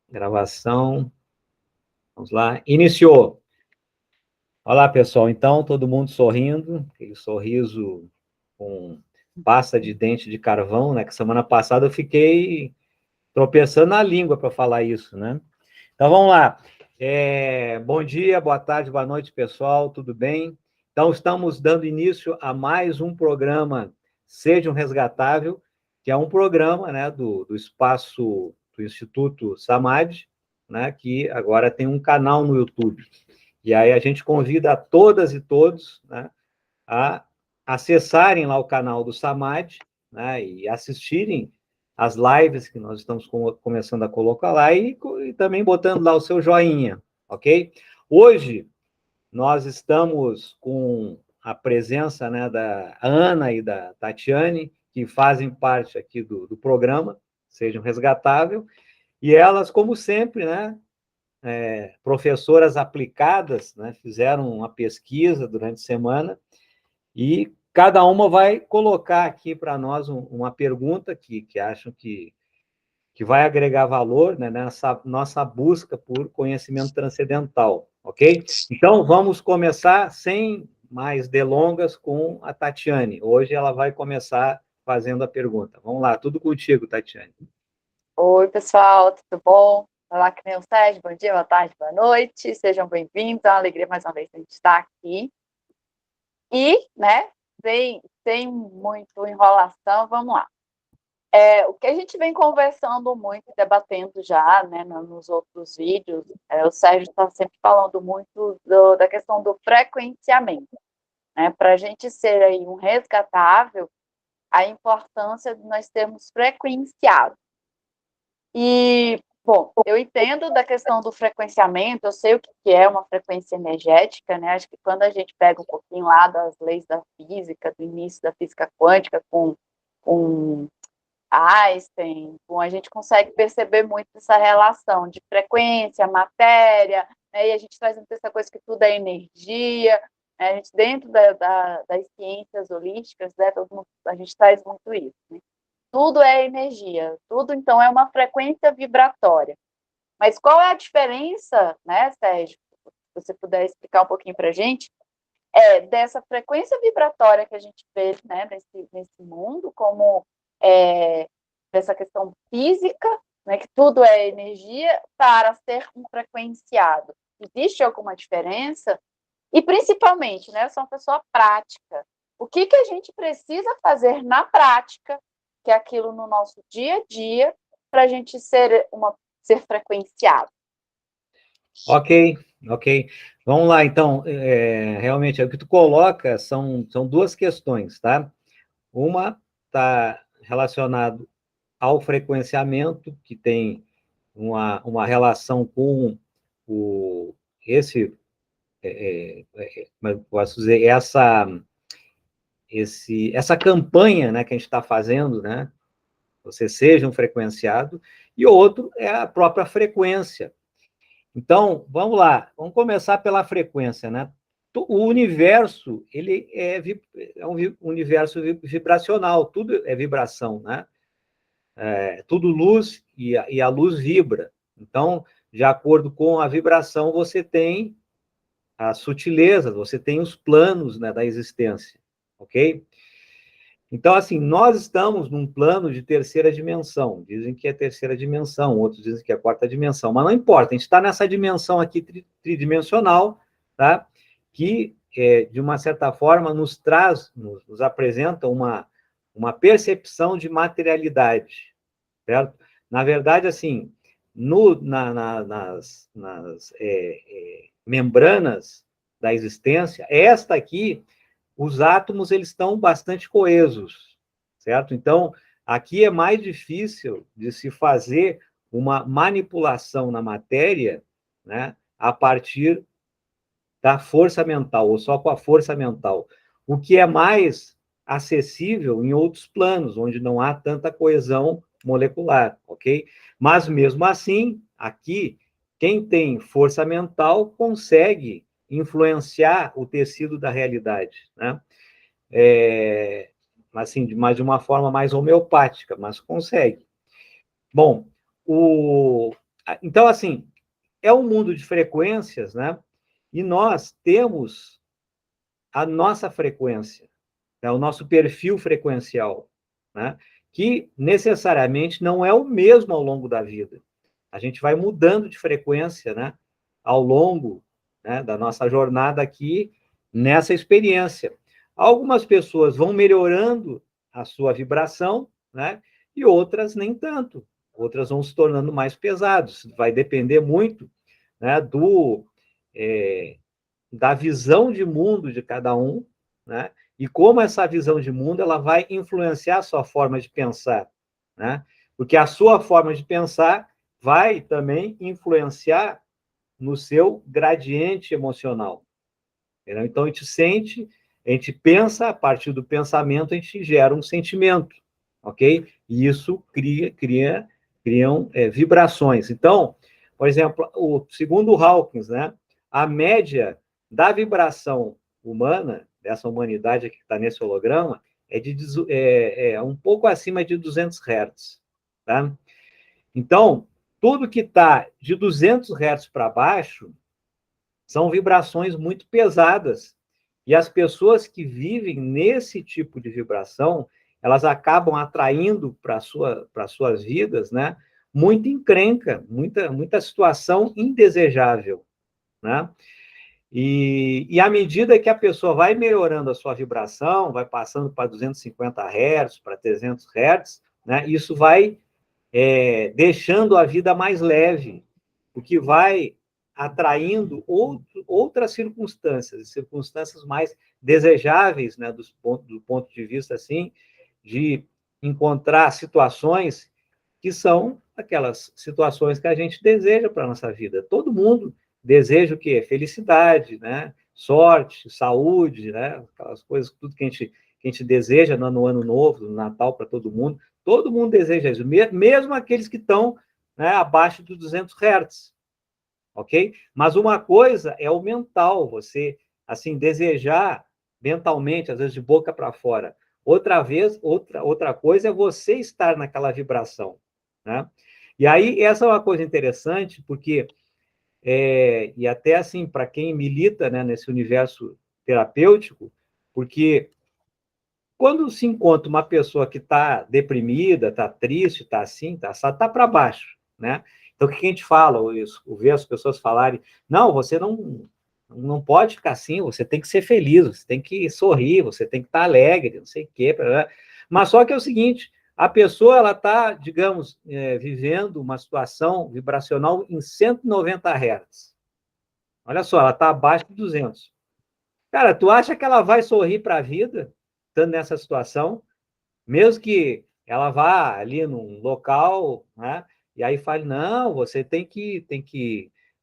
Gravação. Vamos lá. Iniciou. Olá, pessoal. Então, todo mundo sorrindo, aquele sorriso com pasta de dente de carvão, né? Que semana passada eu fiquei tropeçando na língua para falar isso, né? Então, vamos lá. Bom dia, boa tarde, boa noite, pessoal. Tudo bem? Então, estamos dando início a mais um programa Seja um Resgatável, que é um programa, né, do espaço do Instituto Samad, né, que agora tem um canal no YouTube. E aí a gente convida a todas e todos, né, a acessarem lá o canal do Samad, né, e assistirem as lives que nós estamos começando a colocar lá e também botando lá o seu joinha, ok? Hoje nós estamos com a presença, né, da Ana e da Tatiane, que fazem parte aqui do programa, Seja um Resgatável, e elas, como sempre, né, professoras aplicadas, né, fizeram uma pesquisa durante a semana e cada uma vai colocar aqui para nós uma pergunta que acham que vai agregar valor, né, nessa nossa busca por conhecimento transcendental, ok? Então, vamos começar sem mais delongas com a Tatiane. Hoje ela vai começar fazendo a pergunta. Vamos lá, tudo contigo, Tatiane. Oi, pessoal, tudo bom? Olá, que nem o Sérgio, bom dia, boa tarde, boa noite, sejam bem-vindos, é uma alegria mais uma vez a gente estar aqui. E, né, sem muito enrolação, vamos lá. O que a gente vem conversando muito, debatendo já, né, nos outros vídeos, o Sérgio está sempre falando muito da questão do frequenciamento, né, para a gente ser aí um resgatável, a importância de nós termos frequenciado. E, bom, eu entendo da questão do frequenciamento, eu sei o que é uma frequência energética, né? Acho que quando a gente pega um pouquinho lá das leis da física, do início da física quântica com Einstein, a gente consegue perceber muito essa relação de frequência, matéria, né? E a gente traz muito essa coisa que tudo é energia, né? A gente, dentro das ciências holísticas, né, a gente traz muito isso, né? Tudo é energia, tudo então é uma frequência vibratória. Mas qual é a diferença, né, Sérgio? Se você puder explicar um pouquinho para a gente, dessa frequência vibratória que a gente vê, né, nesse mundo, como dessa questão física, né, que tudo é energia, para ser um frequenciado. Existe alguma diferença? E principalmente, né, eu sou uma pessoa prática. O que a gente precisa fazer na prática, que é aquilo no nosso dia a dia, para a gente ser frequenciado? Ok, ok. Vamos lá, então. Realmente, o que tu coloca são duas questões, tá? Uma está relacionado ao frequenciamento, que tem uma relação com esse, como eu posso dizer, essa campanha, né, que a gente está fazendo, né? Você seja um frequenciado, e o outro é a própria frequência. Então, vamos lá, vamos começar pela frequência, né? O universo, ele é um universo vibracional, tudo é vibração, né? Tudo luz e a luz vibra. Então, de acordo com a vibração, você tem as sutilezas, você tem os planos, né, da existência, ok? Então, assim, nós estamos num plano de terceira dimensão. Dizem que é terceira dimensão, outros dizem que é quarta dimensão, mas não importa, a gente está nessa dimensão aqui tridimensional, tá? Que, de uma certa forma, nos apresenta uma percepção de materialidade, certo? Na verdade, assim, nas membranas da existência, esta aqui, os átomos eles estão bastante coesos, certo? Então, aqui é mais difícil de se fazer uma manipulação na matéria, né, a partir da força mental, ou só com a força mental. O que é mais acessível em outros planos, onde não há tanta coesão molecular, ok? Mas, mesmo assim, aqui, quem tem força mental consegue influenciar o tecido da realidade, né? Assim, mas de uma forma mais homeopática, mas consegue. Bom, Então, assim, é um mundo de frequências, né? E nós temos a nossa frequência, né? O nosso perfil frequencial, né? Que necessariamente não é o mesmo ao longo da vida. A gente vai mudando de frequência, né? Ao longo, né, da nossa jornada aqui nessa experiência. Algumas pessoas vão melhorando a sua vibração, né? E outras nem tanto. Outras vão se tornando mais pesados. Vai depender muito, né, da visão de mundo de cada um, né? E como essa visão de mundo ela vai influenciar a sua forma de pensar, né? Porque a sua forma de pensar vai também influenciar no seu gradiente emocional. Entendeu? Então a gente sente, a gente pensa, a partir do pensamento a gente gera um sentimento, ok? E isso criam vibrações. Então, por exemplo, segundo o Hawkins, né, a média da vibração humana, dessa humanidade que está nesse holograma, é um pouco acima de 200 Hz. Tá? Então, tudo que está de 200 Hz para baixo são vibrações muito pesadas. E as pessoas que vivem nesse tipo de vibração, elas acabam atraindo para suas vidas, né, muita encrenca, muita situação indesejável, né? E à medida que a pessoa vai melhorando a sua vibração, vai passando para 250 Hz, para 300 Hz, né, isso vai deixando a vida mais leve, o que vai atraindo outras circunstâncias mais desejáveis, né, do ponto de vista assim, de encontrar situações que são aquelas situações que a gente deseja para a nossa vida. Todo mundo deseja o quê? Felicidade, né? Sorte, saúde, né? Aquelas coisas, tudo que a gente deseja no Ano Novo, no Natal, para todo mundo deseja isso, mesmo aqueles que estão, né, abaixo dos 200 Hz, ok? Mas uma coisa é o mental, você, assim, desejar mentalmente, às vezes de boca para fora. Outra coisa é você estar naquela vibração, né? E aí, essa é uma coisa interessante, porque, e até assim, para quem milita, né, nesse universo terapêutico, porque quando se encontra uma pessoa que está deprimida, está triste, está assim, está para baixo, né? Então, o que a gente fala? Vê as pessoas falarem, não, você não pode ficar assim, você tem que ser feliz, você tem que sorrir, você tem que estar alegre, não sei o quê. Mas só que é o seguinte, a pessoa ela está, digamos, vivendo uma situação vibracional em 190 Hz. Olha só, ela está abaixo de 200. Cara, tu acha que ela vai sorrir para a vida, estando nessa situação? Mesmo que ela vá ali num local, né? E aí fale, não, você tem que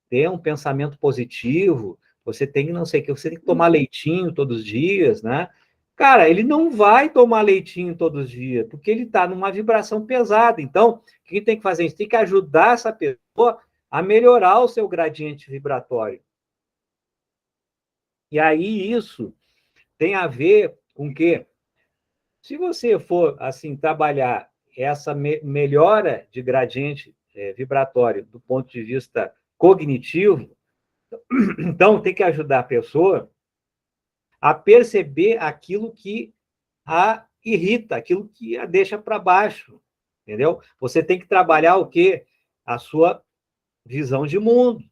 ter um pensamento positivo, você tem que não sei o que, você tem que tomar leitinho todos os dias, né? Cara, ele não vai tomar leitinho todos os dias, porque ele está numa vibração pesada. Então, o que tem que fazer? A gente tem que ajudar essa pessoa a melhorar o seu gradiente vibratório. E aí isso tem a ver com o quê? Se você for assim trabalhar essa melhora de gradiente vibratório do ponto de vista cognitivo, então tem que ajudar a pessoa a perceber aquilo que a irrita, aquilo que a deixa para baixo, entendeu? Você tem que trabalhar o quê? A sua visão de mundo.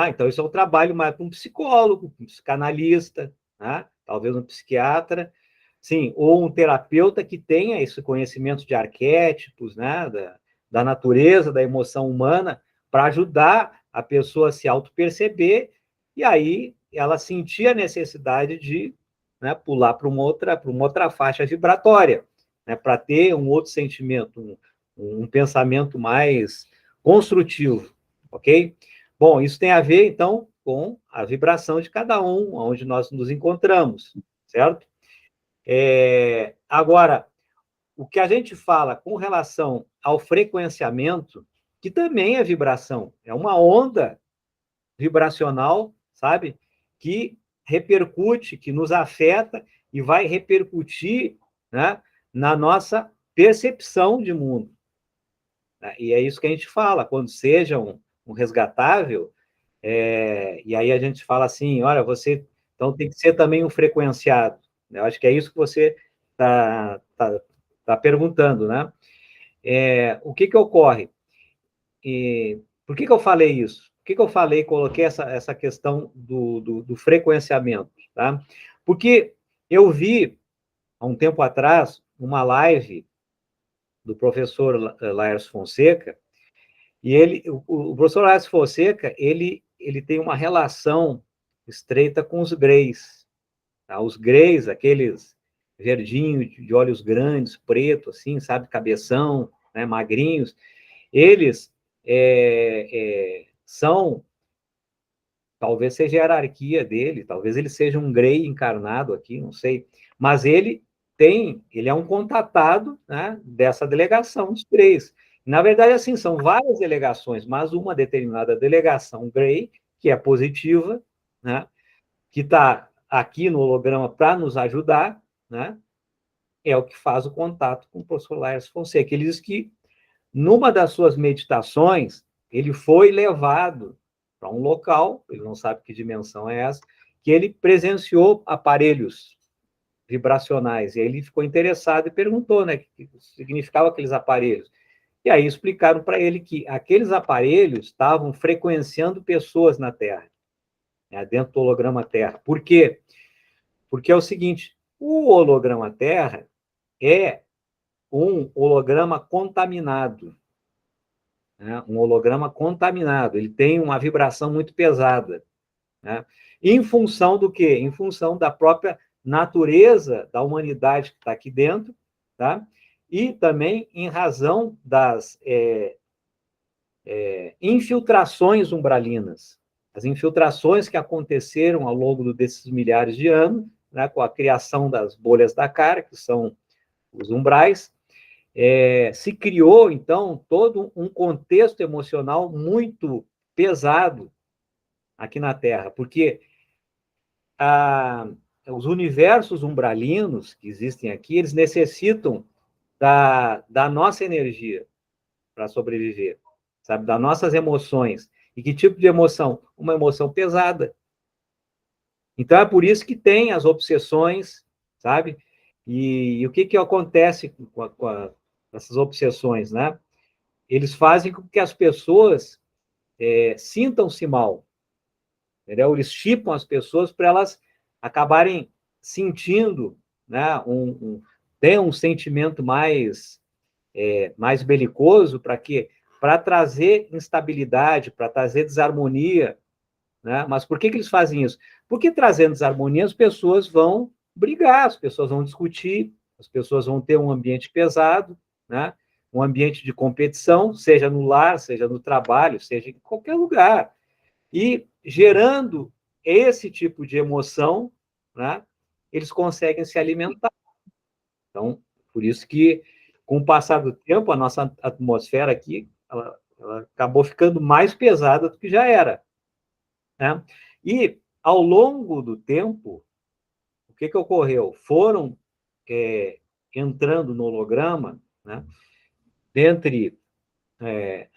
Então, isso é um trabalho mais para um psicólogo, um psicanalista, né? Talvez um psiquiatra, sim, ou um terapeuta que tenha esse conhecimento de arquétipos, né? Da natureza, da emoção humana, para ajudar a pessoa a se auto-perceber e aí ela sentir a necessidade de, né, pular para uma outra faixa vibratória, né? Para ter um outro sentimento, um pensamento mais construtivo, ok? Bom, isso tem a ver, então, com a vibração de cada um, onde nós nos encontramos, certo? Agora, o que a gente fala com relação ao frequenciamento, que também é vibração, é uma onda vibracional, sabe? Que repercute, que nos afeta e vai repercutir, né, na nossa percepção de mundo. né? E é isso que a gente fala, quando seja um resgatável, e aí a gente fala assim, olha, você então tem que ser também um frequenciado. Eu acho que é isso que você tá perguntando, né? O que ocorre? Por que eu falei isso? Por que eu falei, coloquei essa questão do frequenciamento, tá? Porque eu vi, há um tempo atrás, uma live do professor Laércio Fonseca, e o professor Laércio Fonseca, ele tem uma relação estreita com os greys, tá? Os greys, aqueles verdinhos, de olhos grandes, preto, assim, sabe, cabeção, né, magrinhos, eles são, talvez seja a hierarquia dele, talvez ele seja um grey encarnado aqui, não sei, mas ele é um contatado, né, dessa delegação dos greys. Na verdade, assim, são várias delegações, mas uma determinada delegação grey, que é positiva, né, que está aqui no holograma para nos ajudar, né, é o que faz o contato com o professor Laércio Fonseca. Ele diz que, numa das suas meditações, ele foi levado para um local, ele não sabe que dimensão é essa, que ele presenciou aparelhos vibracionais, e aí ele ficou interessado e perguntou, né, o que significava aqueles aparelhos. E aí explicaram para ele que aqueles aparelhos estavam frequenciando pessoas na Terra, né, dentro do holograma Terra. Por quê? Porque é o seguinte, o holograma Terra é um holograma contaminado, né? Um holograma contaminado, ele tem uma vibração muito pesada, né? Em função do quê? Em função da própria natureza da humanidade que está aqui dentro, tá? E também em razão das infiltrações umbralinas, as infiltrações que aconteceram ao longo desses milhares de anos, né, com a criação das bolhas da cara, que são os umbrais, se criou, então, todo um contexto emocional muito pesado aqui na Terra, porque os universos umbralinos que existem aqui, eles necessitam da nossa energia para sobreviver, sabe? Das nossas emoções. E que tipo de emoção? Uma emoção pesada. Então, é por isso que tem as obsessões, sabe? E o que acontece com essas obsessões, né? Eles fazem com que as pessoas sintam-se mal, entendeu? Eles chipam as pessoas para elas acabarem sentindo, né, ter um sentimento mais belicoso, para quê? Para trazer instabilidade, para trazer desarmonia, né? Mas por que eles fazem isso? Porque trazendo desarmonia, as pessoas vão brigar, as pessoas vão discutir, as pessoas vão ter um ambiente pesado, né? Um ambiente de competição, seja no lar, seja no trabalho, seja em qualquer lugar. E gerando esse tipo de emoção, né, eles conseguem se alimentar. Então, por isso que, com o passar do tempo, a nossa atmosfera aqui, ela acabou ficando mais pesada do que já era, né? E, ao longo do tempo, o que ocorreu? Foram entrando no holograma, né, dentre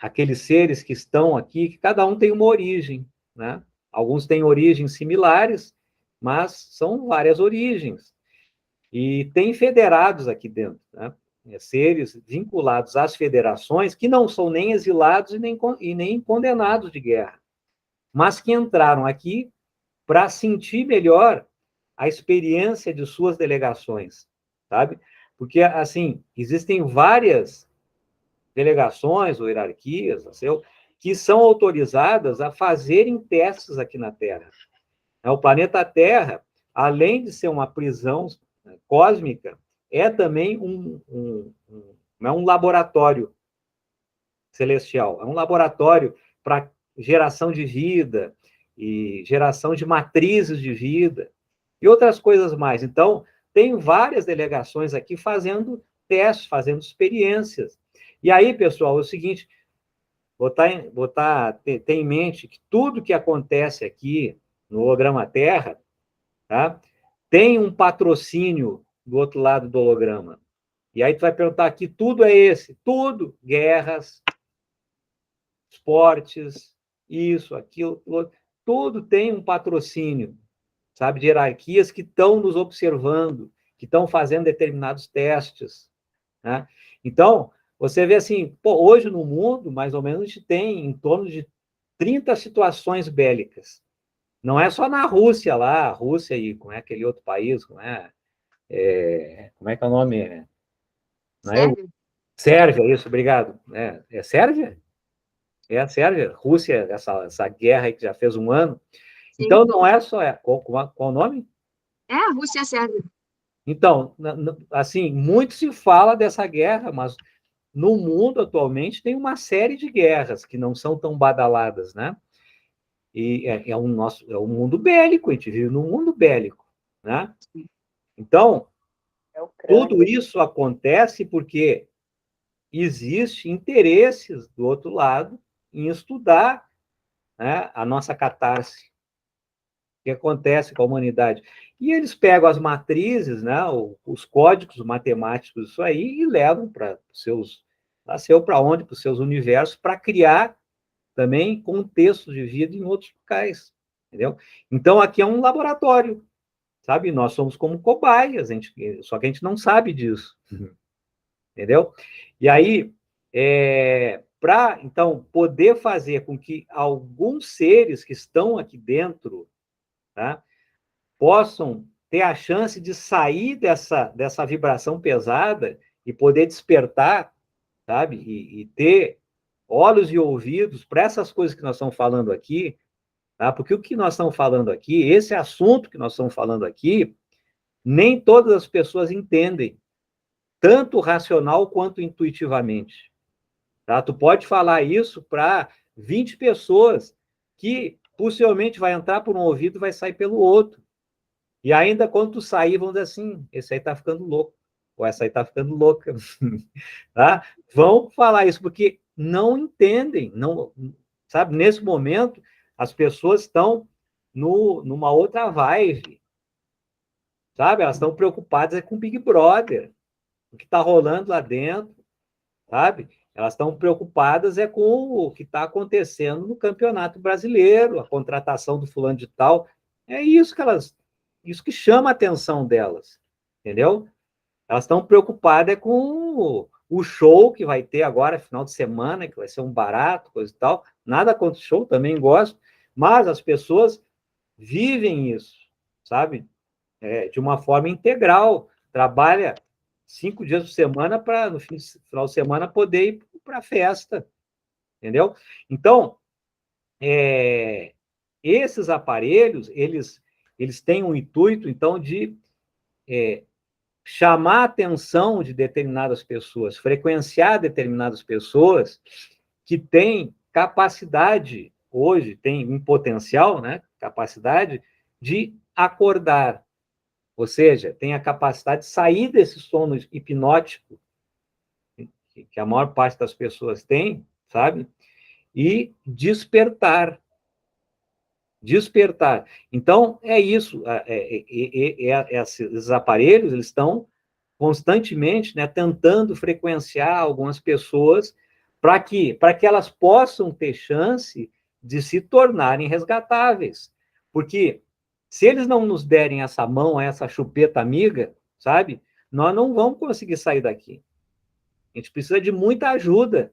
aqueles seres que estão aqui, que cada um tem uma origem, né? Alguns têm origens similares, mas são várias origens. E tem federados aqui dentro, né? Seres vinculados às federações que não são nem exilados e nem condenados de guerra, mas que entraram aqui para sentir melhor a experiência de suas delegações, sabe? Porque, assim, existem várias delegações ou hierarquias, que são autorizadas a fazerem testes aqui na Terra. O planeta Terra, além de ser uma prisão cósmica, é também um laboratório celestial, é um laboratório para geração de vida e geração de matrizes de vida e outras coisas mais. Então, tem várias delegações aqui fazendo testes, fazendo experiências. E aí, pessoal, é o seguinte, ter em mente que tudo que acontece aqui no holograma Terra, tá, tem um patrocínio do outro lado do holograma. E aí tu vai perguntar aqui, tudo é esse? Tudo. Guerras, esportes, isso, aquilo, tudo tem um patrocínio, sabe, de hierarquias que estão nos observando, que estão fazendo determinados testes, né? Então, você vê assim, pô, hoje no mundo, mais ou menos, a gente tem em torno de 30 situações bélicas. Não é só na Rússia lá, a Rússia e como é aquele outro país, como é que é o nome? Não é Sérvia? Sérvia, isso, obrigado. É Sérvia? É a Sérvia, Rússia, essa guerra aí que já fez um ano. Sim. Então, não é só. Qual o nome? É a Rússia e a Sérvia. Então, assim, muito se fala dessa guerra, mas no mundo atualmente tem uma série de guerras que não são tão badaladas, né? E é um mundo bélico, a gente vive num mundo bélico, né? Então, tudo isso acontece porque existe interesses do outro lado em estudar, né, a nossa catarse, o que acontece com a humanidade. E eles pegam as matrizes, né, os códigos matemáticos, isso aí, e levam para os seus, para onde, para os seus universos, para criar também contextos de vida em outros locais, entendeu? Então, aqui é um laboratório, sabe? Nós somos como cobaias, só que a gente não sabe disso, entendeu? E aí, para, então, poder fazer com que alguns seres que estão aqui dentro, tá, possam ter a chance de sair dessa vibração pesada e poder despertar, sabe? E ter olhos e ouvidos para essas coisas que nós estamos falando aqui, tá? Porque o que nós estamos falando aqui, esse assunto que nós estamos falando aqui, nem todas as pessoas entendem, tanto racional quanto intuitivamente. Tá? Tu pode falar isso para 20 pessoas que possivelmente vai entrar por um ouvido e vai sair pelo outro. E ainda quando tu sair, vão dizer assim, esse aí tá ficando louco, ou essa aí tá ficando louca. Tá? Vão falar isso, porque não entendem, não, sabe? Nesse momento, as pessoas estão numa outra vibe, sabe? Elas estão preocupadas com o Big Brother, o que está rolando lá dentro, sabe? Elas estão preocupadas com o que está acontecendo no Campeonato Brasileiro, a contratação do fulano de tal. É isso que chama a atenção delas, entendeu? Elas estão preocupadas com o show que vai ter agora, final de semana, que vai ser um barato, coisa e tal. Nada contra o show, também gosto, mas as pessoas vivem isso, sabe? De uma forma integral. Trabalha 5 dias por semana para, no final de semana, poder ir para a festa, entendeu? Então, esses aparelhos, eles têm um intuito, então, de chamar a atenção de determinadas pessoas, frequenciar determinadas pessoas que têm capacidade, hoje, tem um potencial, né, capacidade de acordar, ou seja, tem a capacidade de sair desse sono hipnótico que a maior parte das pessoas tem, sabe? E despertar. Despertar. Então, é isso. Esses aparelhos, eles estão constantemente, né, tentando frequenciar algumas pessoas para que elas possam ter chance de se tornarem resgatáveis. Porque se eles não nos derem essa mão, essa chupeta amiga, sabe? Nós não vamos conseguir sair daqui. A gente precisa de muita ajuda.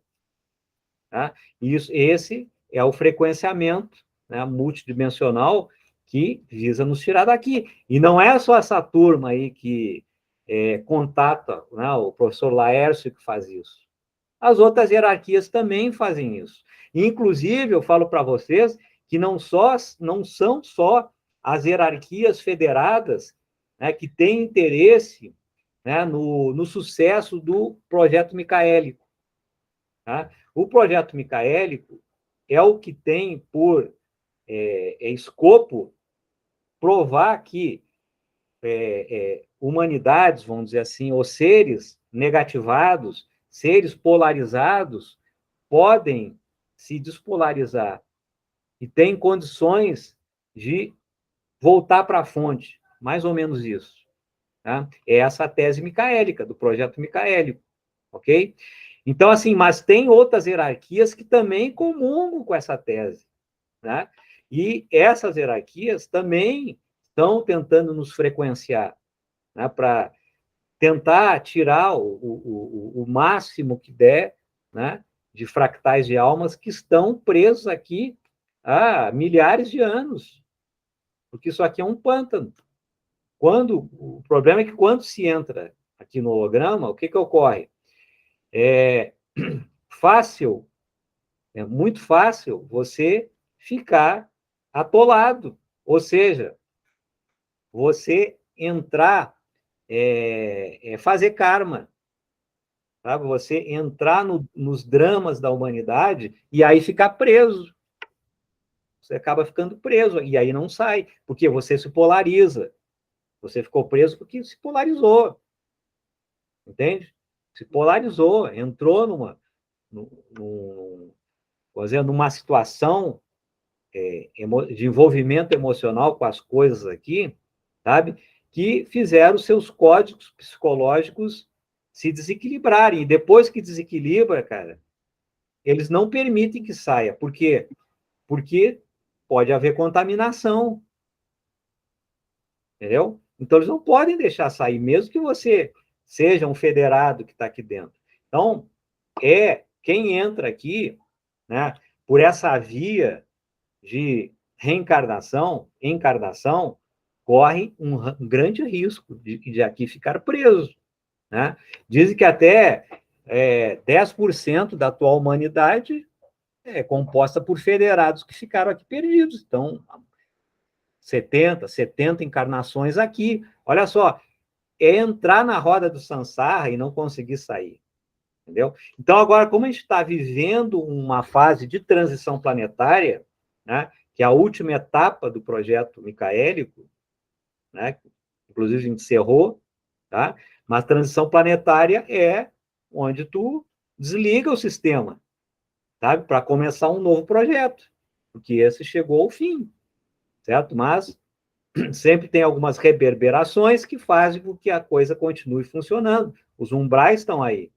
Tá? Esse é o frequenciamento, né, multidimensional que visa nos tirar daqui. E não é só essa turma aí que contata, né, o professor Laércio que faz isso. As outras hierarquias também fazem isso. Inclusive, eu falo para vocês que não são só as hierarquias federadas, né, que têm interesse, né, no sucesso do projeto micaélico. Tá? O projeto micaélico é o que tem por escopo provar que humanidades, vamos dizer assim, ou seres negativados, seres polarizados, podem se despolarizar e têm condições de voltar para a fonte, mais ou menos isso. Tá? É essa a tese micaélica, do projeto micaélico, ok? Então, assim, mas tem outras hierarquias que também comungam com essa tese, né? E essas hierarquias também estão tentando nos frequenciar, né? Para tentar tirar o máximo que der, né? De fractais de almas que estão presos aqui há milhares de anos, porque isso aqui é um pântano. O problema é que quando se entra aqui no holograma, o que ocorre? É fácil, é muito fácil você ficar atolado, ou seja, você entrar, fazer karma, sabe? Você entrar nos dramas da humanidade e aí ficar preso. Você acaba ficando preso e aí não sai, porque você se polariza. Você ficou preso porque se polarizou, entende? Se polarizou, entrou numa situação de envolvimento emocional com as coisas aqui, sabe? Que fizeram seus códigos psicológicos se desequilibrarem. E depois que desequilibra, cara, eles não permitem que saia. Por quê? Porque pode haver contaminação, entendeu? Então, eles não podem deixar sair, mesmo que você seja um federado que está aqui dentro. Então, quem entra aqui, né, por essa via de reencarnação, encarnação, corre um grande risco de aqui ficar preso, né? Dizem que até 10% da atual humanidade é composta por federados que ficaram aqui perdidos. Então, 70 encarnações aqui. Olha só, é entrar na roda do Sansara e não conseguir sair. Entendeu? Então, agora, como a gente está vivendo uma fase de transição planetária, né, que é a última etapa do projeto micaélico, né, inclusive a gente encerrou, tá? Mas transição planetária é onde tu desliga o sistema, sabe? Para começar um novo projeto, porque esse chegou ao fim, certo? Mas sempre tem algumas reverberações que fazem com que a coisa continue funcionando. Os umbrais estão aí.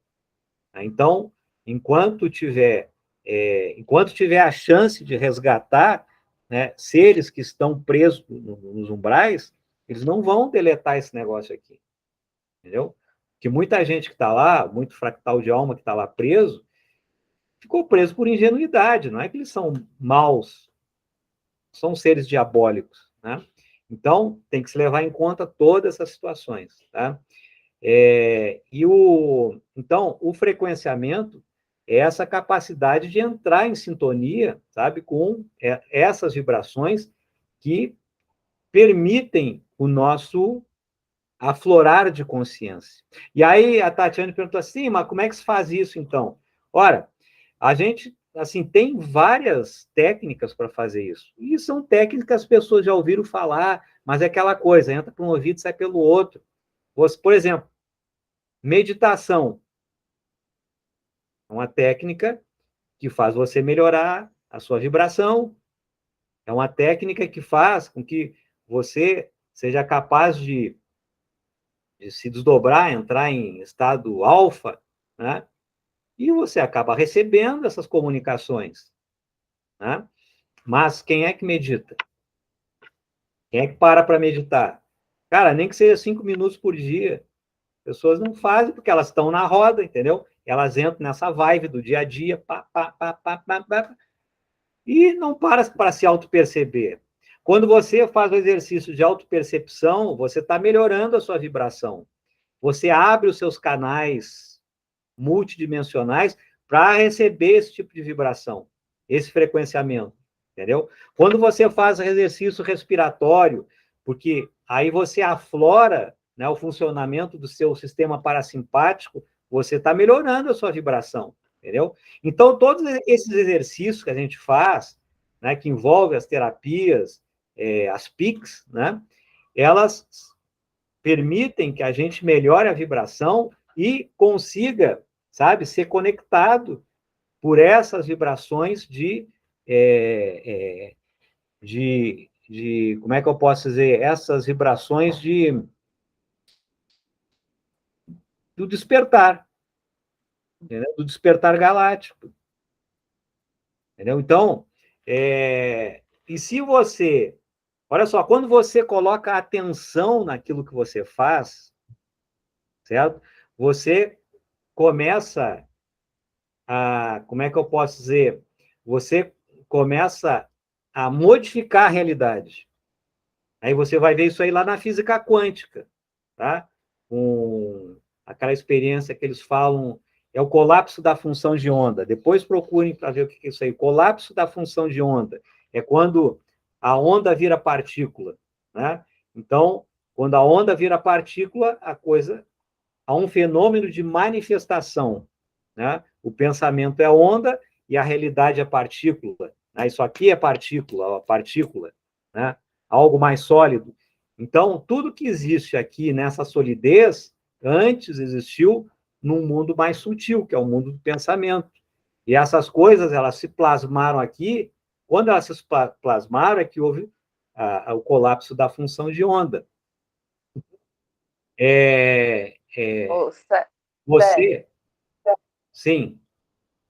Então, enquanto tiver a chance de resgatar, né, seres que estão presos nos umbrais, eles não vão deletar esse negócio aqui, entendeu? Que muita gente que está lá, muito fractal de alma que está lá preso, ficou preso por ingenuidade, não é que eles são maus, são seres diabólicos, né? Então, tem que se levar em conta todas essas situações, tá? Então, o frequenciamento é essa capacidade de entrar em sintonia, sabe, com essas vibrações que permitem o nosso aflorar de consciência. E aí a Tatiane perguntou assim, mas como é que se faz isso, então? Ora, a gente, assim, tem várias técnicas para fazer isso. E são técnicas que as pessoas já ouviram falar, mas é aquela coisa, entra por um ouvido e sai pelo outro. Por exemplo, meditação é uma técnica que faz você melhorar a sua vibração, é uma técnica que faz com que você seja capaz de se desdobrar, entrar em estado alfa, né? E você acaba recebendo essas comunicações, né? Mas quem é que medita? Quem é que para meditar? Cara, nem que seja 5 minutos por dia. Pessoas não fazem porque elas estão na roda, entendeu? Elas entram nessa vibe do dia a dia, pá, pá, pá, pá, pá, pá, e não para se auto-perceber. Quando você faz o exercício de auto-percepção, você está melhorando a sua vibração. Você abre os seus canais multidimensionais para receber esse tipo de vibração, esse frequenciamento, entendeu? Quando você faz exercício respiratório, porque aí você aflora, né, o funcionamento do seu sistema parasimpático, você está melhorando a sua vibração, entendeu? Então, todos esses exercícios que a gente faz, né, que envolvem as terapias, as PICs, né, elas permitem que a gente melhore a vibração e consiga, sabe, ser conectado por essas vibrações como é que eu posso dizer, essas vibrações do despertar, entendeu? Do despertar galáctico. Entendeu? Então, e se você... Olha só, quando você coloca atenção naquilo que você faz, certo? Você começa como é que eu posso dizer? Você começa a modificar a realidade. Aí você vai ver isso aí lá na física quântica, tá? Com aquela experiência que eles falam, é o colapso da função de onda. Depois procurem para ver o que é isso aí. Colapso da função de onda é quando a onda vira partícula, né? Então, quando a onda vira partícula, há um fenômeno de manifestação, né? O pensamento é onda e a realidade é partícula, né? Isso aqui é partícula, né? Algo mais sólido. Então, tudo que existe aqui nessa solidez, antes existiu num mundo mais sutil, que é o mundo do pensamento. E essas coisas, elas se plasmaram aqui, quando elas se plasmaram é que houve o colapso da função de onda. Você... Sim,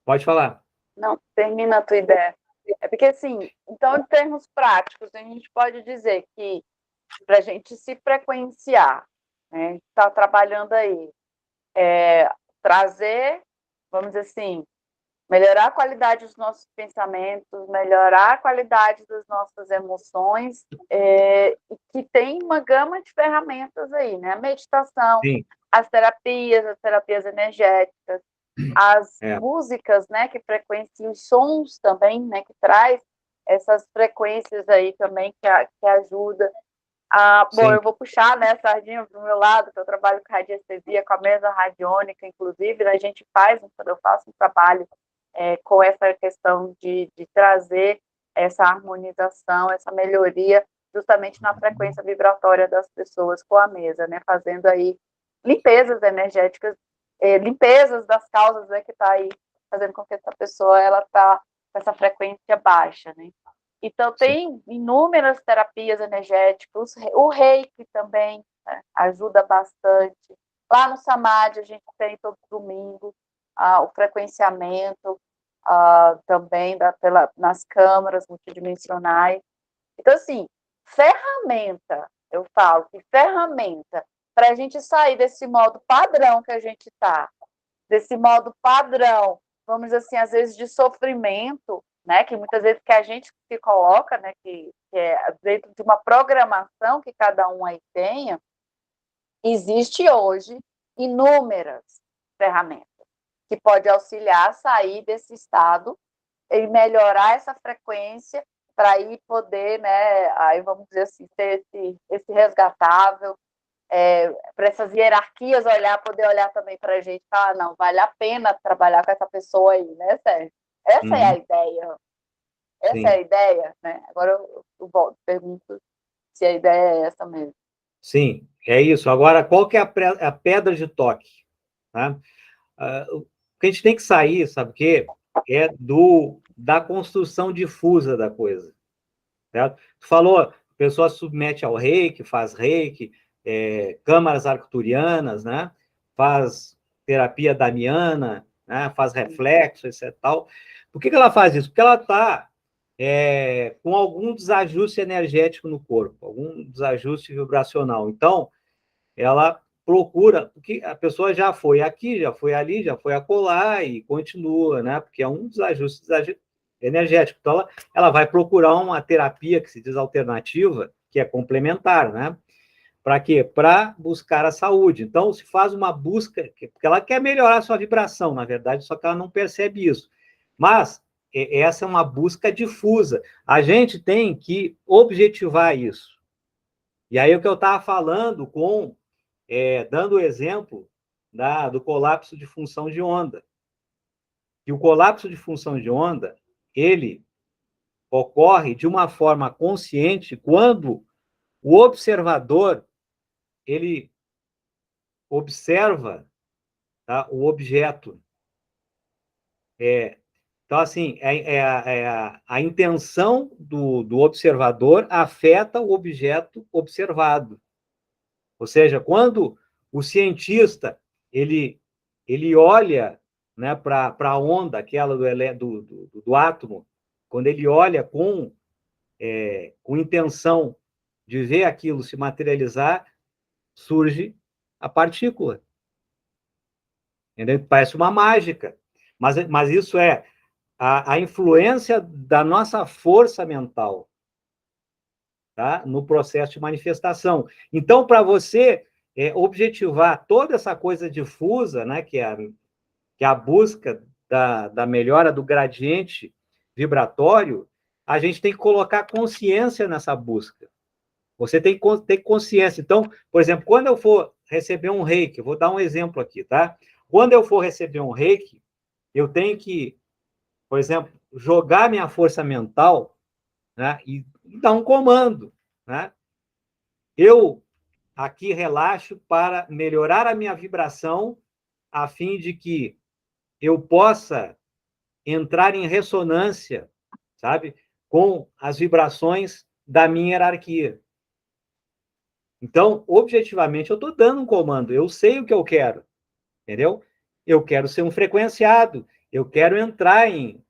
pode falar. Não, termina a tua ideia. É porque, assim, então, em termos práticos, a gente pode dizer que para a gente se frequenciar, né, está trabalhando aí, trazer, vamos dizer assim, melhorar a qualidade dos nossos pensamentos, melhorar a qualidade das nossas emoções, e que tem uma gama de ferramentas aí, né? A meditação, Sim. as terapias energéticas, as músicas, né, que frequenciam os sons também, né, que traz essas frequências aí também que ajuda. Bom, eu vou puxar, né, a sardinha para o meu lado, que eu trabalho com radiestesia, com a mesa radiônica, inclusive, né, eu faço um trabalho com essa questão de trazer essa harmonização, essa melhoria, justamente na frequência vibratória das pessoas com a mesa, né, fazendo aí limpezas energéticas, limpezas das causas, né, que está aí fazendo com que essa pessoa ela está com essa frequência baixa, né. Então, tem inúmeras terapias energéticas, o reiki também, né, ajuda bastante. Lá no Samadhi, a gente tem todo domingo o frequenciamento também nas câmaras multidimensionais. Então, assim, eu falo que ferramenta para a gente sair desse modo padrão que a gente está, desse modo padrão, vamos dizer assim, às vezes de sofrimento, né, que muitas vezes que a gente se coloca, né, que é dentro de uma programação que cada um aí tenha, existe hoje inúmeras ferramentas que pode auxiliar a sair desse estado e melhorar essa frequência para aí poder, né, aí vamos dizer assim, ter esse resgatável, para essas hierarquias poder olhar também para a gente e falar, não, vale a pena trabalhar com essa pessoa aí, né, Sérgio? Essa é a ideia. Essa é a ideia, né? Agora eu volto, pergunto se a ideia é essa mesmo. Sim, é isso. Agora, qual que é a pedra de toque? Tá? O que a gente tem que sair, sabe o quê? É da construção difusa da coisa. Certo? Tu falou, a pessoa submete ao reiki, faz reiki, câmaras arcturianas, né? Faz terapia damiana, né? Faz reflexo, etc. Tal. Por que ela faz isso? Porque ela está com algum desajuste energético no corpo, algum desajuste vibracional. Então, ela procura, porque a pessoa já foi aqui, já foi ali, já foi acolá e continua, né? Porque é um desajuste energético. Então, ela vai procurar uma terapia que se diz alternativa, que é complementar, né? Para quê? Para buscar a saúde. Então, se faz uma busca, porque ela quer melhorar a sua vibração, na verdade, só que ela não percebe isso. Mas essa é uma busca difusa. A gente tem que objetivar isso. E aí, o que eu estava falando dando o exemplo do colapso de função de onda. E o colapso de função de onda, ele ocorre de uma forma consciente quando o observador ele observa, tá, o objeto. Então, assim, a intenção do observador afeta o objeto observado. Ou seja, quando o cientista ele olha né, para a onda, aquela do átomo, quando ele olha com intenção de ver aquilo se materializar, surge a partícula. Entendeu? Parece uma mágica. Mas isso é a influência da nossa força mental, tá? No processo de manifestação. Então, para você objetivar toda essa coisa difusa, né, que é a busca da melhora do gradiente vibratório, a gente tem que colocar consciência nessa busca. Você tem que ter consciência. Então, por exemplo, quando eu for receber um reiki, eu vou dar um exemplo aqui, tá? Quando eu for receber um reiki, eu tenho que, por exemplo, jogar minha força mental, né, e dar um comando, né? Eu aqui relaxo para melhorar a minha vibração, a fim de que eu possa entrar em ressonância, sabe, com as vibrações da minha hierarquia. Então, objetivamente, eu estou dando um comando, eu sei o que eu quero, entendeu? Eu quero ser um frequenciado, eu quero entrar em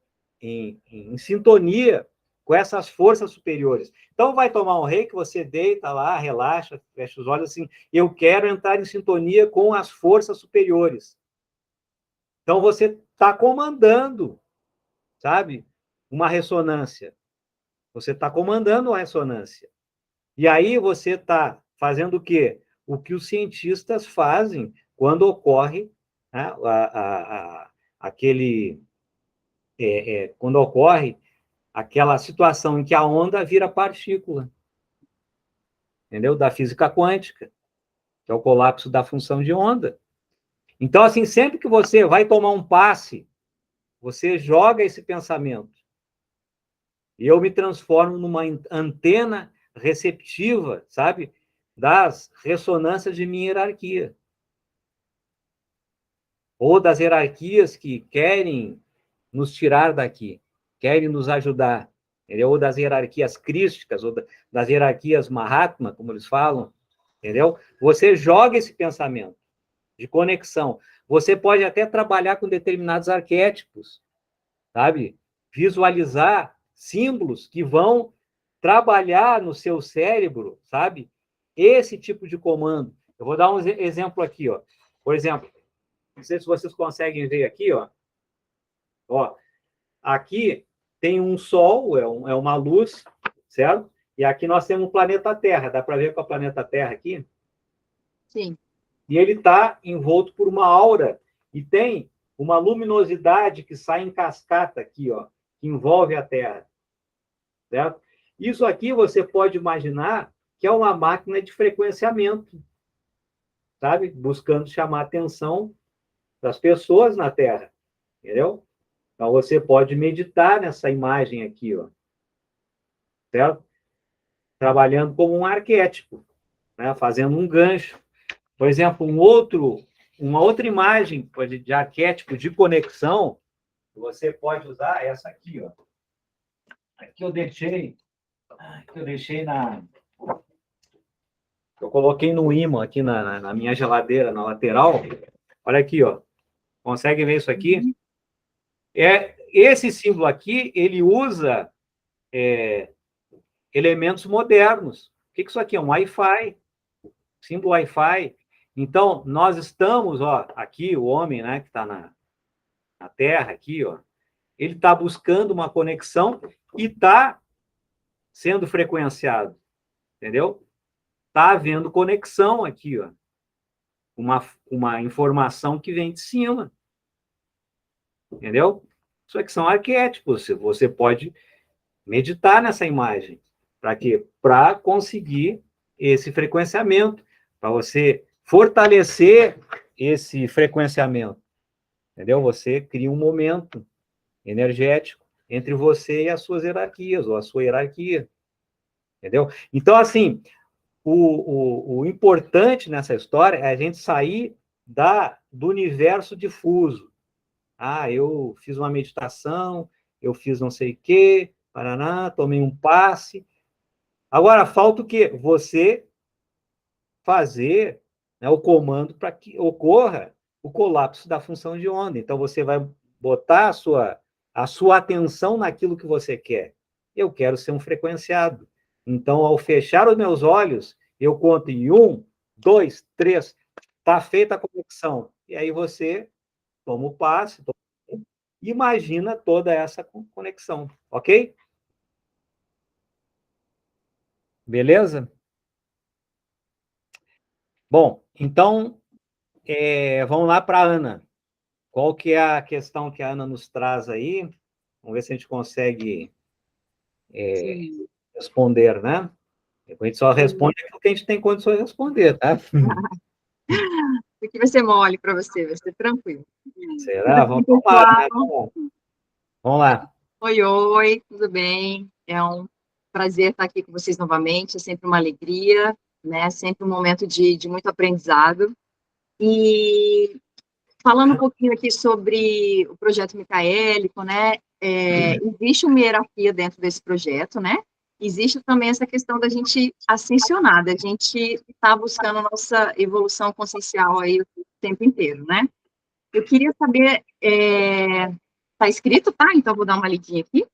sintonia com essas forças superiores. Então, vai tomar um reiki, você deita lá, relaxa, fecha os olhos assim, eu quero entrar em sintonia com as forças superiores. Então, você está comandando, sabe, uma ressonância. Você está comandando uma ressonância. E aí você está fazendo o quê? O que os cientistas fazem quando ocorre, né, quando ocorre aquela situação em que a onda vira partícula, entendeu? Da física quântica, que é o colapso da função de onda. Então, assim, sempre que você vai tomar um passe, você joga esse pensamento. E eu me transformo numa antena receptiva, sabe? Das ressonâncias de minha hierarquia. Ou das hierarquias que querem nos tirar daqui, querem nos ajudar. Entendeu? Ou das hierarquias crísticas, ou das hierarquias Mahatma, como eles falam. Entendeu? Você joga esse pensamento de conexão. Você pode até trabalhar com determinados arquétipos, sabe? Visualizar símbolos que vão trabalhar no seu cérebro, sabe? Esse tipo de comando. Eu vou dar um exemplo aqui, ó. Por exemplo, não sei se vocês conseguem ver aqui, ó. Ó, aqui tem um sol, é uma luz, certo? E aqui nós temos o planeta Terra. Dá para ver com o planeta Terra aqui? Sim. E ele está envolto por uma aura e tem uma luminosidade que sai em cascata aqui, ó, que envolve a Terra, certo? Isso aqui você pode imaginar que é uma máquina de frequenciamento, sabe? Buscando chamar a atenção das pessoas na Terra, entendeu? Então você pode meditar nessa imagem aqui, ó, certo? Trabalhando como um arquétipo, né? Fazendo um gancho. Por exemplo, uma outra imagem de arquétipo de conexão, você pode usar essa aqui, ó. Aqui eu deixei eu coloquei no ímã aqui na minha geladeira, na lateral. Olha aqui, ó. Consegue ver isso aqui? Uhum. Esse símbolo aqui, ele usa elementos modernos. O que isso aqui é? Um Wi-Fi. Símbolo Wi-Fi. Então, nós estamos, ó, aqui, o homem, né, que está na Terra, aqui, ó, ele está buscando uma conexão e está sendo frequenciado, entendeu? Está havendo conexão aqui, ó, uma informação que vem de cima, entendeu? Isso aqui são arquétipos, você pode meditar nessa imagem. Para quê? Para conseguir esse frequenciamento, para você fortalecer esse frequenciamento, entendeu? Você cria um momento energético entre você e as suas hierarquias, ou a sua hierarquia, entendeu? Então, assim, o importante nessa história é a gente sair do universo difuso. Ah, eu fiz uma meditação, eu fiz não sei o quê, paraná, tomei um passe. Agora, falta o quê? Você fazer, né, o comando para que ocorra o colapso da função de onda. Então, você vai botar a sua atenção naquilo que você quer. Eu quero ser um frequenciado. Então, ao fechar os meus olhos, eu conto em 1, 2, 3, está feita a conexão. E aí você toma o passe, imagina toda essa conexão, ok? Beleza? Bom, então, vamos lá para a Ana. Qual que é a questão que a Ana nos traz aí? Vamos ver se a gente consegue responder, né? A gente só responde aquilo que a gente tem condições de responder, tá? Aqui vai ser mole para você, vai ser tranquilo. Será? Vamos tomar, Pessoal, né? Vamos lá. oi, tudo bem? É um prazer estar aqui com vocês novamente, é sempre uma alegria, né? Sempre um momento de muito aprendizado. E falando um pouquinho aqui sobre o projeto micaélico, né? Existe uma hierarquia dentro desse projeto, né? Existe também essa questão da gente ascensionar, da gente estar buscando a nossa evolução consciencial aí o tempo inteiro, né? Eu queria saber, tá escrito, tá? Então vou dar uma lidinha aqui.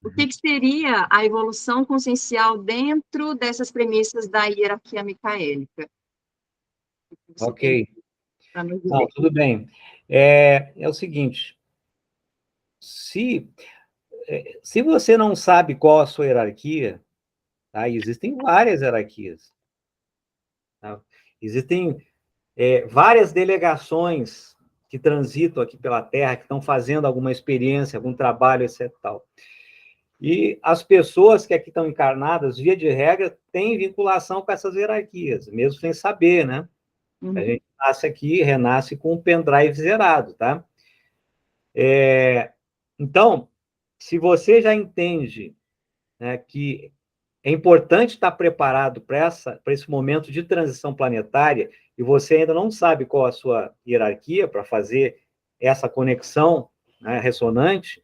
O que seria a evolução consciencial dentro dessas premissas da hierarquia micaélica? Você tem Ok. para nos Não, dizer? tudo bem. É o seguinte, se você não sabe qual a sua hierarquia, tá? Existem várias hierarquias. Tá? Existem várias delegações que transitam aqui pela Terra, que estão fazendo alguma experiência, algum trabalho, etc. Tal. E as pessoas que aqui estão encarnadas, via de regra, têm vinculação com essas hierarquias, mesmo sem saber, né? Uhum. A gente nasce aqui, renasce com um pendrive zerado, tá? Então, se você já entende, né, que é importante estar preparado para esse momento de transição planetária e você ainda não sabe qual a sua hierarquia para fazer essa conexão, né, ressonante,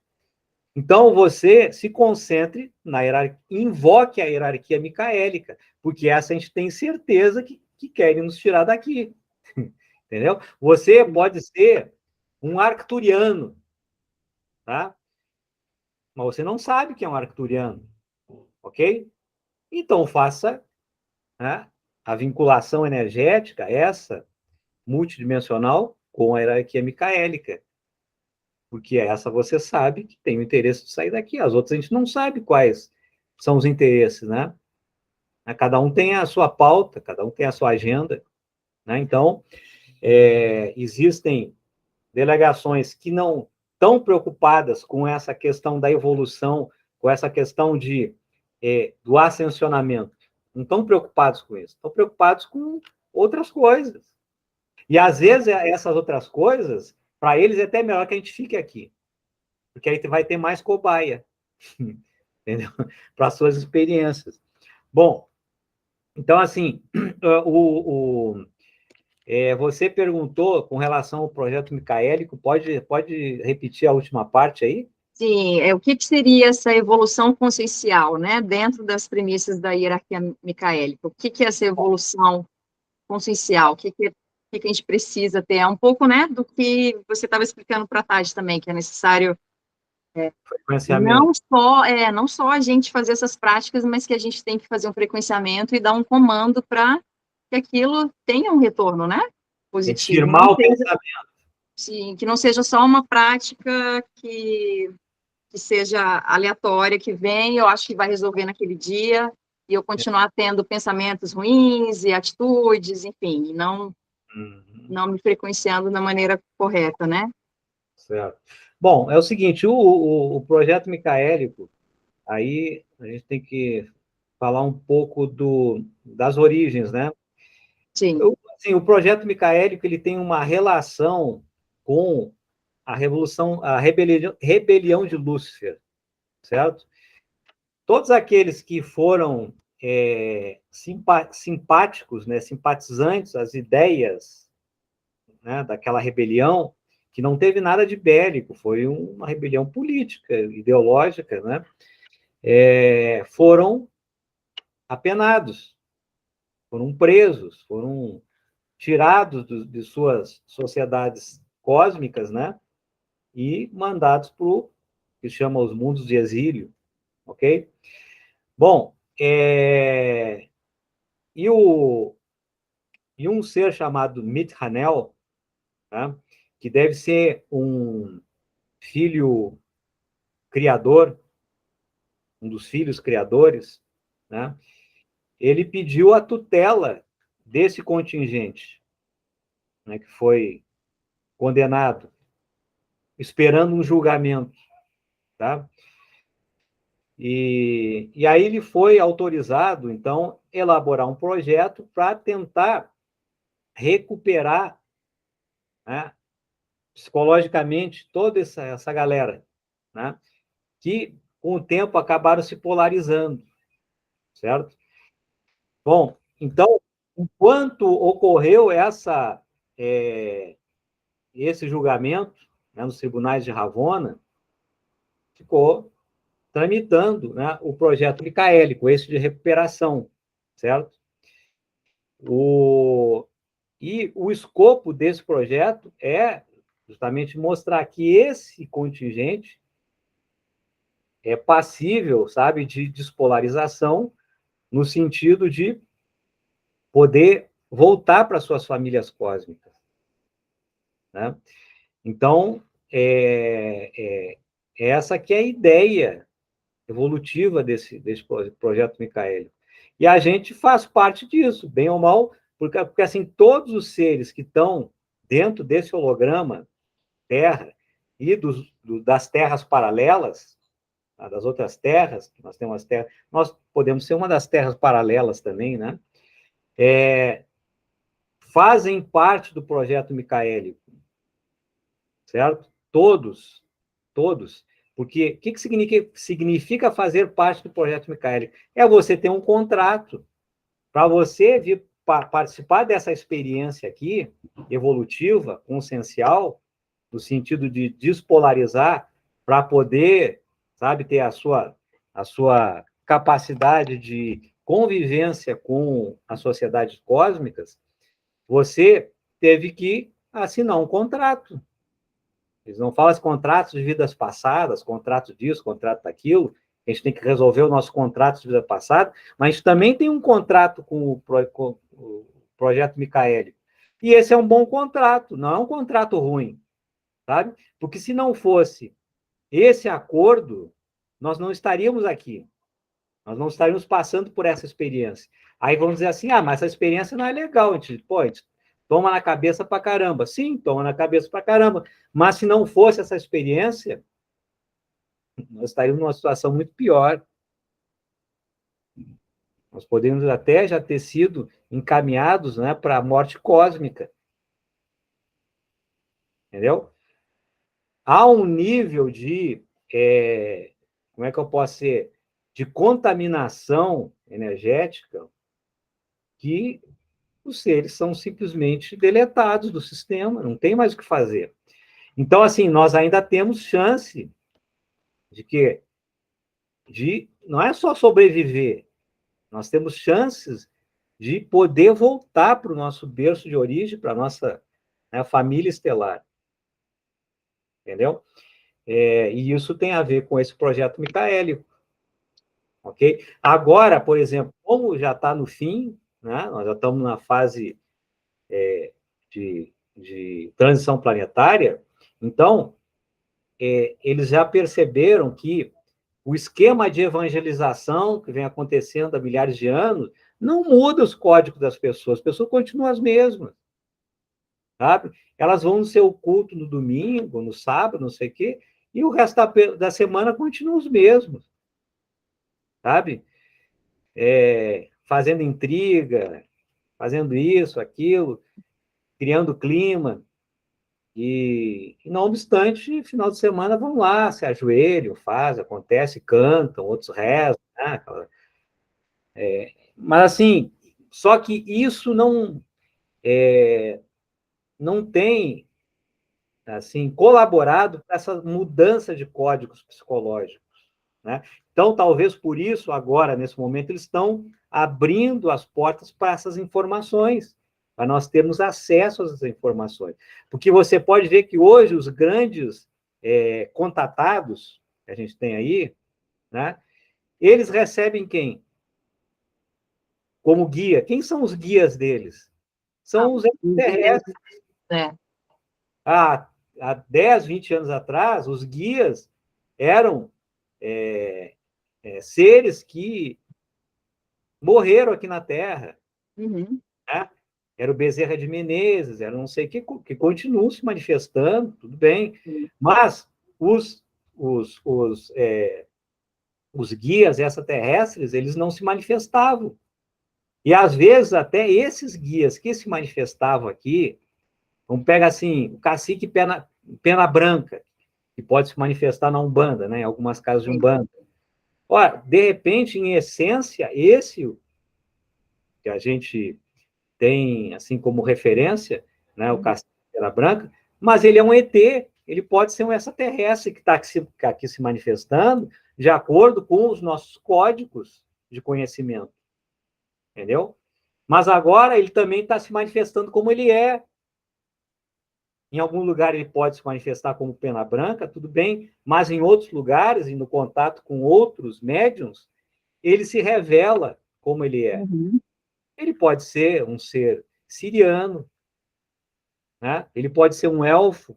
então você se concentre na hierarquia, invoque a hierarquia micaélica, porque essa a gente tem certeza que querem nos tirar daqui. Entendeu? Você pode ser um arcturiano, tá? Mas você não sabe que é um arcturiano, ok? Então faça, né, a vinculação energética, essa, multidimensional, com a hierarquia micaélica. Porque essa você sabe que tem o interesse de sair daqui. As outras a gente não sabe quais são os interesses, né? Cada um tem a sua pauta, cada um tem a sua agenda, né? Então, existem delegações que não estão preocupadas com essa questão da evolução, com essa questão do ascensionamento. Não estão preocupados com isso, estão preocupados com outras coisas. E, às vezes, essas outras coisas, para eles, é até melhor que a gente fique aqui, porque aí vai ter mais cobaia, entendeu? Para as suas experiências. Bom, então, assim, você perguntou com relação ao projeto micaélico, pode repetir a última parte aí? Sim, o que seria essa evolução consciencial, né, dentro das premissas da hierarquia micaélica? O que é essa evolução consciencial? O que a gente precisa ter? É um pouco, né, do que você estava explicando para a Tati também, que é necessário Frequenciamento. não só a gente fazer essas práticas, mas que a gente tem que fazer um frequenciamento e dar um comando para que aquilo tenha um retorno, né, Tem que positivo. firmar o pensamento. Sim, que não seja só uma prática que seja aleatória, que vem, eu acho que vai resolver naquele dia, e eu continuar tendo pensamentos ruins e atitudes, enfim, e não me frequenciando da maneira correta, né? Certo. Bom, é o seguinte, o projeto micaélico, aí a gente tem que falar um pouco das origens, né? Sim. Assim, o projeto micaélico, ele tem uma relação com a rebelião de Lúcifer, certo? Todos aqueles que foram simpáticos, né, simpatizantes às ideias, né, daquela rebelião, que não teve nada de bélico, foi uma rebelião política, ideológica, né, foram apenados, foram presos, foram tirados de suas sociedades cósmicas, né? E mandados para o que chama os mundos de exílio, ok? Bom, e um ser chamado Mithanel, tá? Que deve ser um filho criador, um dos filhos criadores, né? Ele pediu a tutela desse contingente, né, que foi condenado, esperando um julgamento, tá? E aí ele foi autorizado, então, a elaborar um projeto para tentar recuperar, né, psicologicamente toda essa galera, né, que com o tempo acabaram se polarizando, certo? Bom, então, enquanto ocorreu esse julgamento, né, nos tribunais de Ravonna, ficou tramitando, né, o projeto micaélico, esse de recuperação, certo? E o escopo desse projeto é justamente mostrar que esse contingente é passível, sabe, de despolarização, no sentido de poder voltar para suas famílias cósmicas, né? Então, essa que é a ideia evolutiva desse projeto micaélico. E a gente faz parte disso, bem ou mal, porque assim, todos os seres que estão dentro desse holograma Terra e das terras paralelas, tá, das outras terras, nós temos as terras, nós podemos ser uma das terras paralelas também, né? Fazem parte do projeto micaélico, certo? Todos. Porque o que significa fazer parte do projeto micaélico? É você ter um contrato para você vir participar dessa experiência aqui, evolutiva, consciencial, no sentido de despolarizar, para poder, sabe, ter a sua capacidade de convivência com as sociedades cósmicas, você teve que assinar um contrato. Eles não falam de contratos de vidas passadas, contrato disso, contrato daquilo. A gente tem que resolver o nosso contrato de vida passada, mas a gente também tem um contrato com o projeto micaélico. E esse é um bom contrato, não é um contrato ruim, sabe? Porque se não fosse esse acordo, nós não estaríamos aqui. Nós não estaríamos passando por essa experiência. Aí vamos dizer assim, mas essa experiência não é legal. A gente toma na cabeça pra caramba. Sim, toma na cabeça pra caramba. Mas se não fosse essa experiência, nós estaríamos numa situação muito pior. Nós poderíamos até já ter sido encaminhados, né, para a morte cósmica. Entendeu? Há um nível de, como é que eu posso ser, de contaminação energética que os seres são simplesmente deletados do sistema, não tem mais o que fazer. Então, assim, nós ainda temos chance não é só sobreviver, nós temos chances de poder voltar para o nosso berço de origem, para a nossa, né, família estelar. Entendeu? E isso tem a ver com esse projeto micaélico. Ok? Agora, por exemplo, como já está no fim, né, nós já estamos na fase de transição planetária, então, eles já perceberam que o esquema de evangelização que vem acontecendo há milhares de anos não muda os códigos das pessoas, as pessoas continuam as mesmas, sabe? Elas vão no seu culto no domingo, no sábado, não sei o quê, e o resto da semana continuam os mesmos, sabe? Fazendo intriga, fazendo isso, aquilo, criando clima. E não obstante, final de semana vão lá, se ajoelham, acontece, cantam, outros rezam, né? Mas assim, só que isso não tem assim colaborado para essa mudança de códigos psicológicos, né? Então, talvez por isso, agora, nesse momento, eles estão abrindo as portas para essas informações, para nós termos acesso a essas informações. Porque você pode ver que hoje os grandes contatados que a gente tem aí, né, eles recebem quem? Como guia. Quem são os guias deles? São os extraterrestres. Há 10, 20 anos atrás, os guias eram seres que morreram aqui na Terra. Uhum. Né? Era o Bezerra de Menezes, era não sei o que continuam se manifestando, tudo bem. Mas os guias extraterrestres, eles não se manifestavam. E, às vezes, até esses guias que se manifestavam aqui, vamos pegar assim, o cacique Pena Branca, que pode se manifestar na Umbanda, né, em algumas casas de Umbanda. Ora, de repente, em essência, esse que a gente tem assim como referência, né, o cacique Pena Branca, mas ele é um ET, ele pode ser um extraterrestre que está aqui se manifestando de acordo com os nossos códigos de conhecimento. Entendeu? Mas agora ele também está se manifestando como ele é. Em algum lugar ele pode se manifestar como Pena Branca, tudo bem, mas em outros lugares, e no contato com outros médiums, ele se revela como ele é. Uhum. Ele pode ser um ser siriano, né? Ele pode ser um elfo,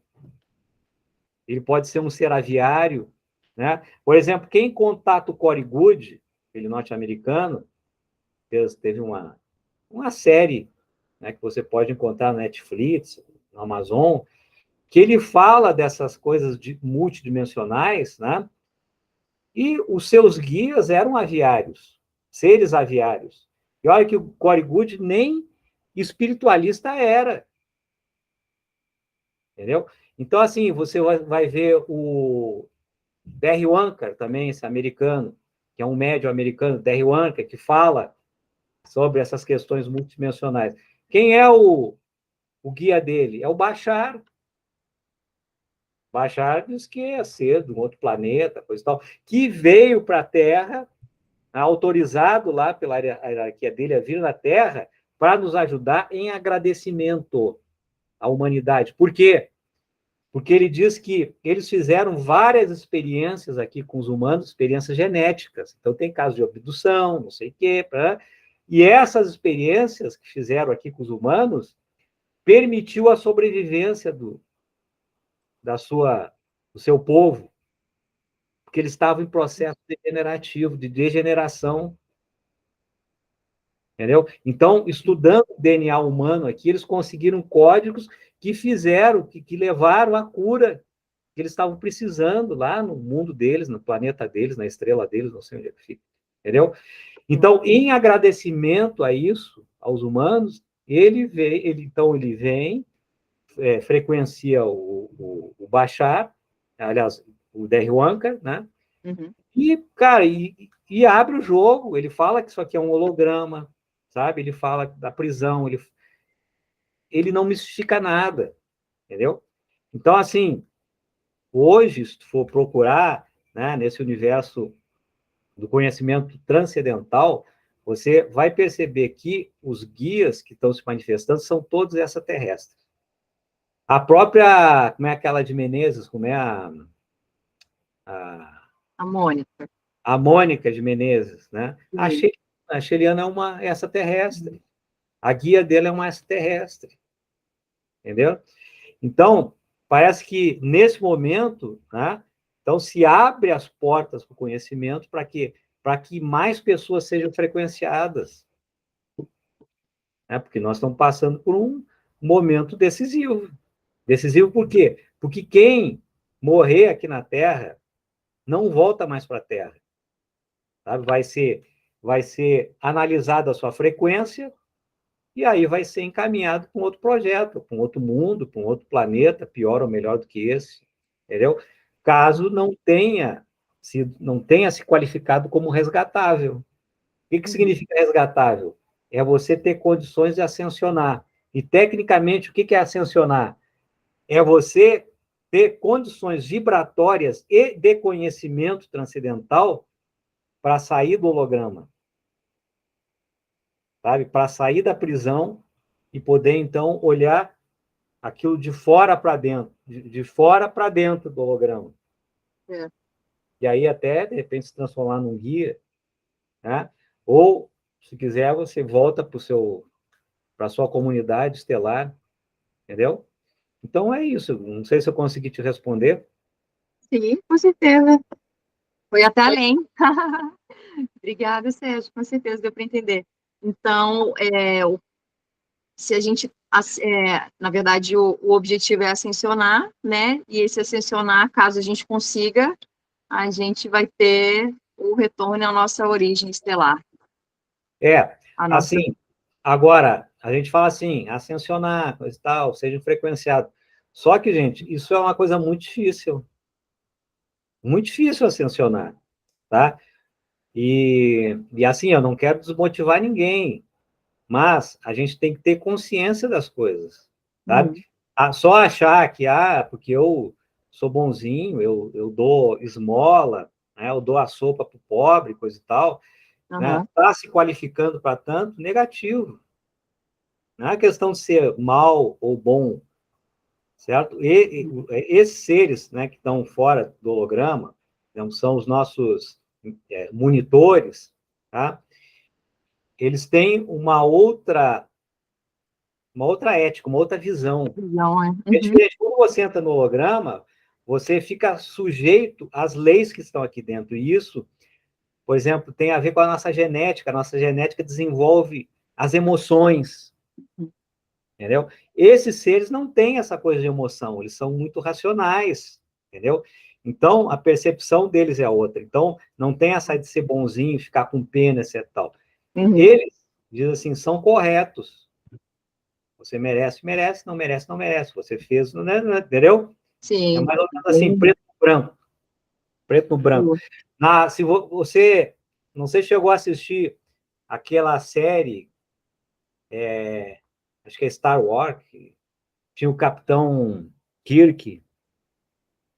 ele pode ser um ser aviário, né? Por exemplo, quem contata o Corey Goode, aquele norte-americano, teve uma série, né, que você pode encontrar na Netflix, no Amazon, que ele fala dessas coisas multidimensionais, né? E os seus guias eram aviários, seres aviários. E olha que o Corey Goode nem espiritualista era. Entendeu? Então, assim, você vai ver o Darry Wanker também, esse americano, que é um médium americano, Darry Wanker, que fala sobre essas questões multidimensionais. Quem é o guia dele? É o Bashar. Bashar diz que é ser de um outro planeta, coisa e tal, que veio para a Terra, autorizado lá pela hierarquia dele a vir na Terra para nos ajudar em agradecimento à humanidade. Por quê? Porque ele diz que eles fizeram várias experiências aqui com os humanos, experiências genéticas. Então, tem casos de abdução, não sei o quê. E essas experiências que fizeram aqui com os humanos permitiu a sobrevivência do seu povo, porque eles estavam em processo degenerativo, de degeneração. Entendeu? Então, estudando o DNA humano aqui, eles conseguiram códigos que fizeram, que levaram à cura que eles estavam precisando lá no mundo deles, no planeta deles, na estrela deles, não sei onde é que fica. Entendeu? Então, em agradecimento a isso, aos humanos, ele vem, frequencia o Bashar, aliás, o Darry Wanker, né? Uhum. E, cara, e abre o jogo, ele fala que isso aqui é um holograma, sabe? Ele fala da prisão, ele não mistifica nada, entendeu? Então, assim, hoje, se tu for procurar, né, nesse universo do conhecimento transcendental, você vai perceber que os guias que estão se manifestando são todos extraterrestres. A própria, como é aquela de Menezes, como é A Mônica. a Mônica de Menezes, né? A Sheliana é uma extraterrestre. A guia dele é uma extraterrestre. Entendeu? Então, parece que nesse momento, né, então se abre as portas para o conhecimento para quê? Para que mais pessoas sejam frequenciadas. Né? Porque nós estamos passando por um momento decisivo. Decisivo por quê? Porque quem morrer aqui na Terra não volta mais para a Terra. Sabe? Vai ser analisada a sua frequência e aí vai ser encaminhado para um outro projeto, para um outro mundo, para um outro planeta, pior ou melhor do que esse, entendeu? Caso não tenha se qualificado como resgatável. O que significa resgatável? É você ter condições de ascensionar. E, tecnicamente, o que é ascensionar? É você ter condições vibratórias e de conhecimento transcendental para sair do holograma, sabe? Para sair da prisão e poder, então, olhar aquilo de fora para dentro, de fora para dentro do holograma. É. E aí até, de repente, se transformar num guia, né? Ou, se quiser, você volta para a sua comunidade estelar, entendeu? Então é isso. Não sei se eu consegui te responder. Sim, com certeza. Foi até além. Obrigada, Sérgio, com certeza deu para entender. Então, se a gente, na verdade, o objetivo é ascensionar, né? E esse ascensionar, caso a gente consiga, a gente vai ter o retorno à nossa origem estelar. Assim, agora, a gente fala assim, ascensionar, coisa e tal, seja frequenciado. Só que, gente, isso é uma coisa muito difícil. Muito difícil ascensionar, tá? E assim, eu não quero desmotivar ninguém, mas a gente tem que ter consciência das coisas, sabe? Só achar que, porque eu sou bonzinho, eu dou esmola, né? Eu dou a sopa para o pobre, coisa e tal, né? Tá se qualificando para tanto, negativo. Não é questão de ser mal ou bom, certo? Esses seres, né, que estão fora do holograma, então, são os nossos monitores, tá? Eles têm uma outra ética, uma outra visão. É diferente. Quando você entra no holograma, você fica sujeito às leis que estão aqui dentro. E isso, por exemplo, tem a ver com a nossa genética. A nossa genética desenvolve as emoções, entendeu? Esses seres não têm essa coisa de emoção, eles são muito racionais, entendeu? Então, a percepção deles é outra. Então, não tem essa de ser bonzinho, ficar com pena, etc. Tal. Eles, diz assim, são corretos. Você merece, merece, não merece, não merece. Você fez, não, entendeu? Sim. É mais ou menos assim, preto no branco. Preto no branco. Se você, não sei se chegou a assistir aquela série, acho que é Star Wars, tinha o Capitão Kirk,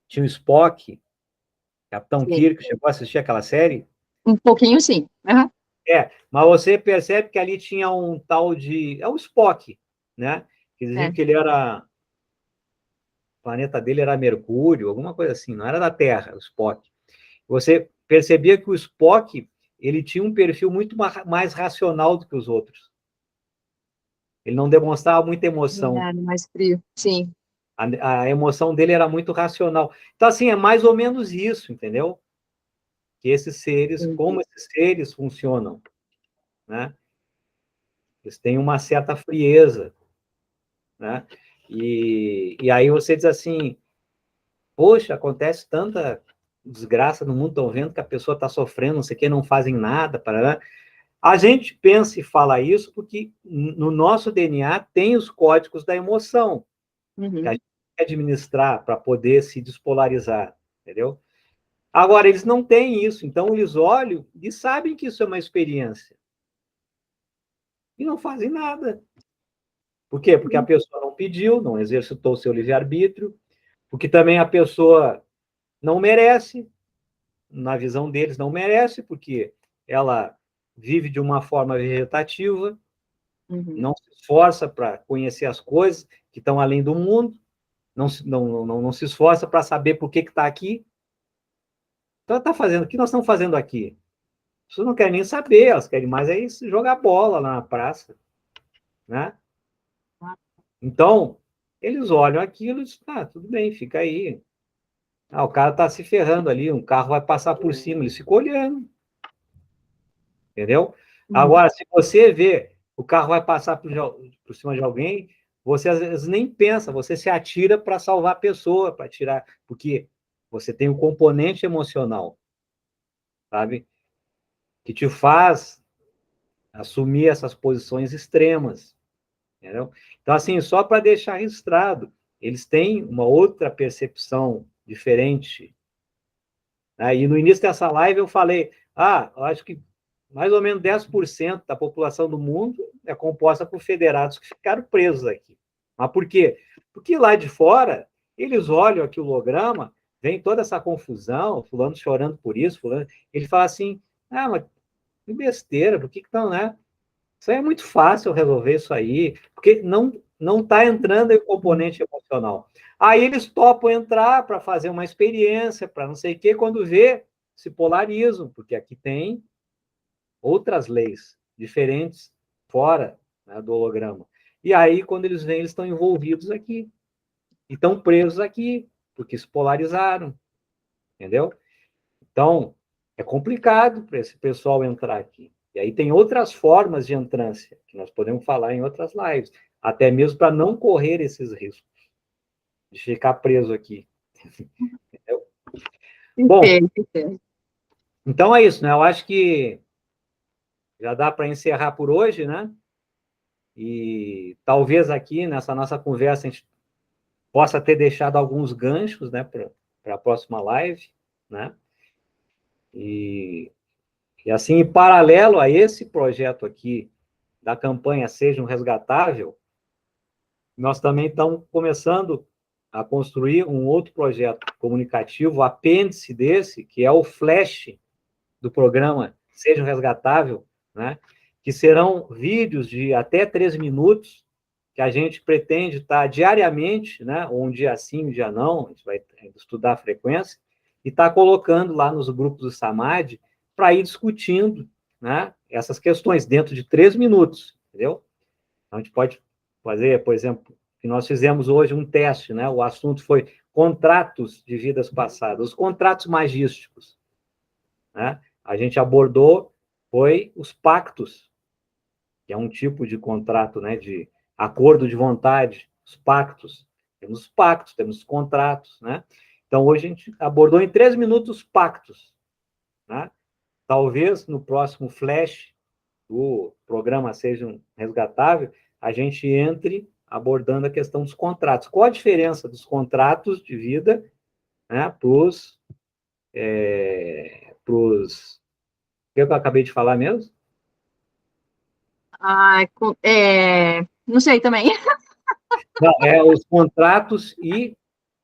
tinha o Spock, Capitão Kirk, chegou a assistir aquela série? Um pouquinho, sim. Mas você percebe que ali tinha um tal de... É o Spock, né? Que diziam que ele era... O planeta dele era Mercúrio, alguma coisa assim, não era da Terra, o Spock. Você percebia que o Spock, ele tinha um perfil muito mais racional do que os outros. Ele não demonstrava muita emoção. Era mais frio, sim. A emoção dele era muito racional. Então, assim, é mais ou menos isso, entendeu? Que esses seres, como esses seres funcionam, né? Eles têm uma certa frieza, né? E aí você diz assim, poxa, acontece tanta desgraça no mundo, estão vendo que a pessoa está sofrendo, não sei o que, não fazem nada, para a gente pensa e fala isso porque no nosso DNA tem os códigos da emoção, que a gente tem que administrar para poder se despolarizar, entendeu? Agora, eles não têm isso, então eles olham e sabem que isso é uma experiência. E não fazem nada. Por quê? Porque a pessoa não pediu, não exercitou o seu livre-arbítrio, porque também a pessoa não merece, na visão deles, não merece, porque ela vive de uma forma vegetativa, não se esforça para conhecer as coisas que estão além do mundo, não se esforça para saber por que está aqui. Então, ela está fazendo o que nós estamos fazendo aqui? As pessoas não querem nem saber, elas querem mais é jogar bola lá na praça, né? Então, eles olham aquilo e dizem, tudo bem, fica aí. O cara está se ferrando ali, um carro vai passar por cima, eles ficam olhando. Entendeu? Agora, se você vê o carro vai passar por cima de alguém, você às vezes nem pensa, você se atira para salvar a pessoa, para tirar, porque você tem um componente emocional, sabe? Que te faz assumir essas posições extremas, entendeu? Então, assim, só para deixar registrado, eles têm uma outra percepção diferente. Né? E no início dessa live eu falei, eu acho que mais ou menos 10% da população do mundo é composta por federados que ficaram presos aqui. Mas por quê? Porque lá de fora, eles olham aqui o holograma, vem toda essa confusão, fulano chorando por isso, fulano... Ele fala assim, mas que besteira, por que estão, né? Isso aí é muito fácil resolver isso aí, porque não está entrando em componente emocional. Aí eles topam entrar para fazer uma experiência, para não sei o quê, quando vê, se polarizam, porque aqui tem outras leis diferentes fora, né, do holograma. E aí, quando eles vêm, eles estão envolvidos aqui. E estão presos aqui, porque se polarizaram. Entendeu? Então, é complicado para esse pessoal entrar aqui. E aí tem outras formas de entrância, que nós podemos falar em outras lives, até mesmo para não correr esses riscos de ficar preso aqui. Entendeu? Bom, então é isso, né? Eu acho que já dá para encerrar por hoje, né? E talvez aqui nessa nossa conversa a gente possa ter deixado alguns ganchos, né, para a próxima live, né? E assim, em paralelo a esse projeto aqui da campanha Seja um Resgatável, nós também estamos começando a construir um outro projeto comunicativo, apêndice desse, que é o flash do programa Seja um Resgatável, né? Que serão vídeos de até 3 minutos, que a gente pretende estar diariamente, né? Ou um dia sim, um dia não, a gente vai estudar a frequência, e estar colocando lá nos grupos do Samadhi para ir discutindo, né, essas questões dentro de 3 minutos, entendeu? Então, a gente pode fazer, por exemplo, que nós fizemos hoje um teste, né? O assunto foi contratos de vidas passadas, os contratos magísticos, né? A gente abordou foi os pactos, que é um tipo de contrato, né, de acordo de vontade, os pactos. Temos pactos, temos contratos, né? Então, hoje a gente abordou em 3 minutos os pactos, né? Talvez no próximo flash do programa Seja um Resgatável, a gente entre abordando a questão dos contratos. Qual a diferença dos contratos de vida, né, para os... O que eu acabei de falar mesmo? Não sei também. Não, os contratos e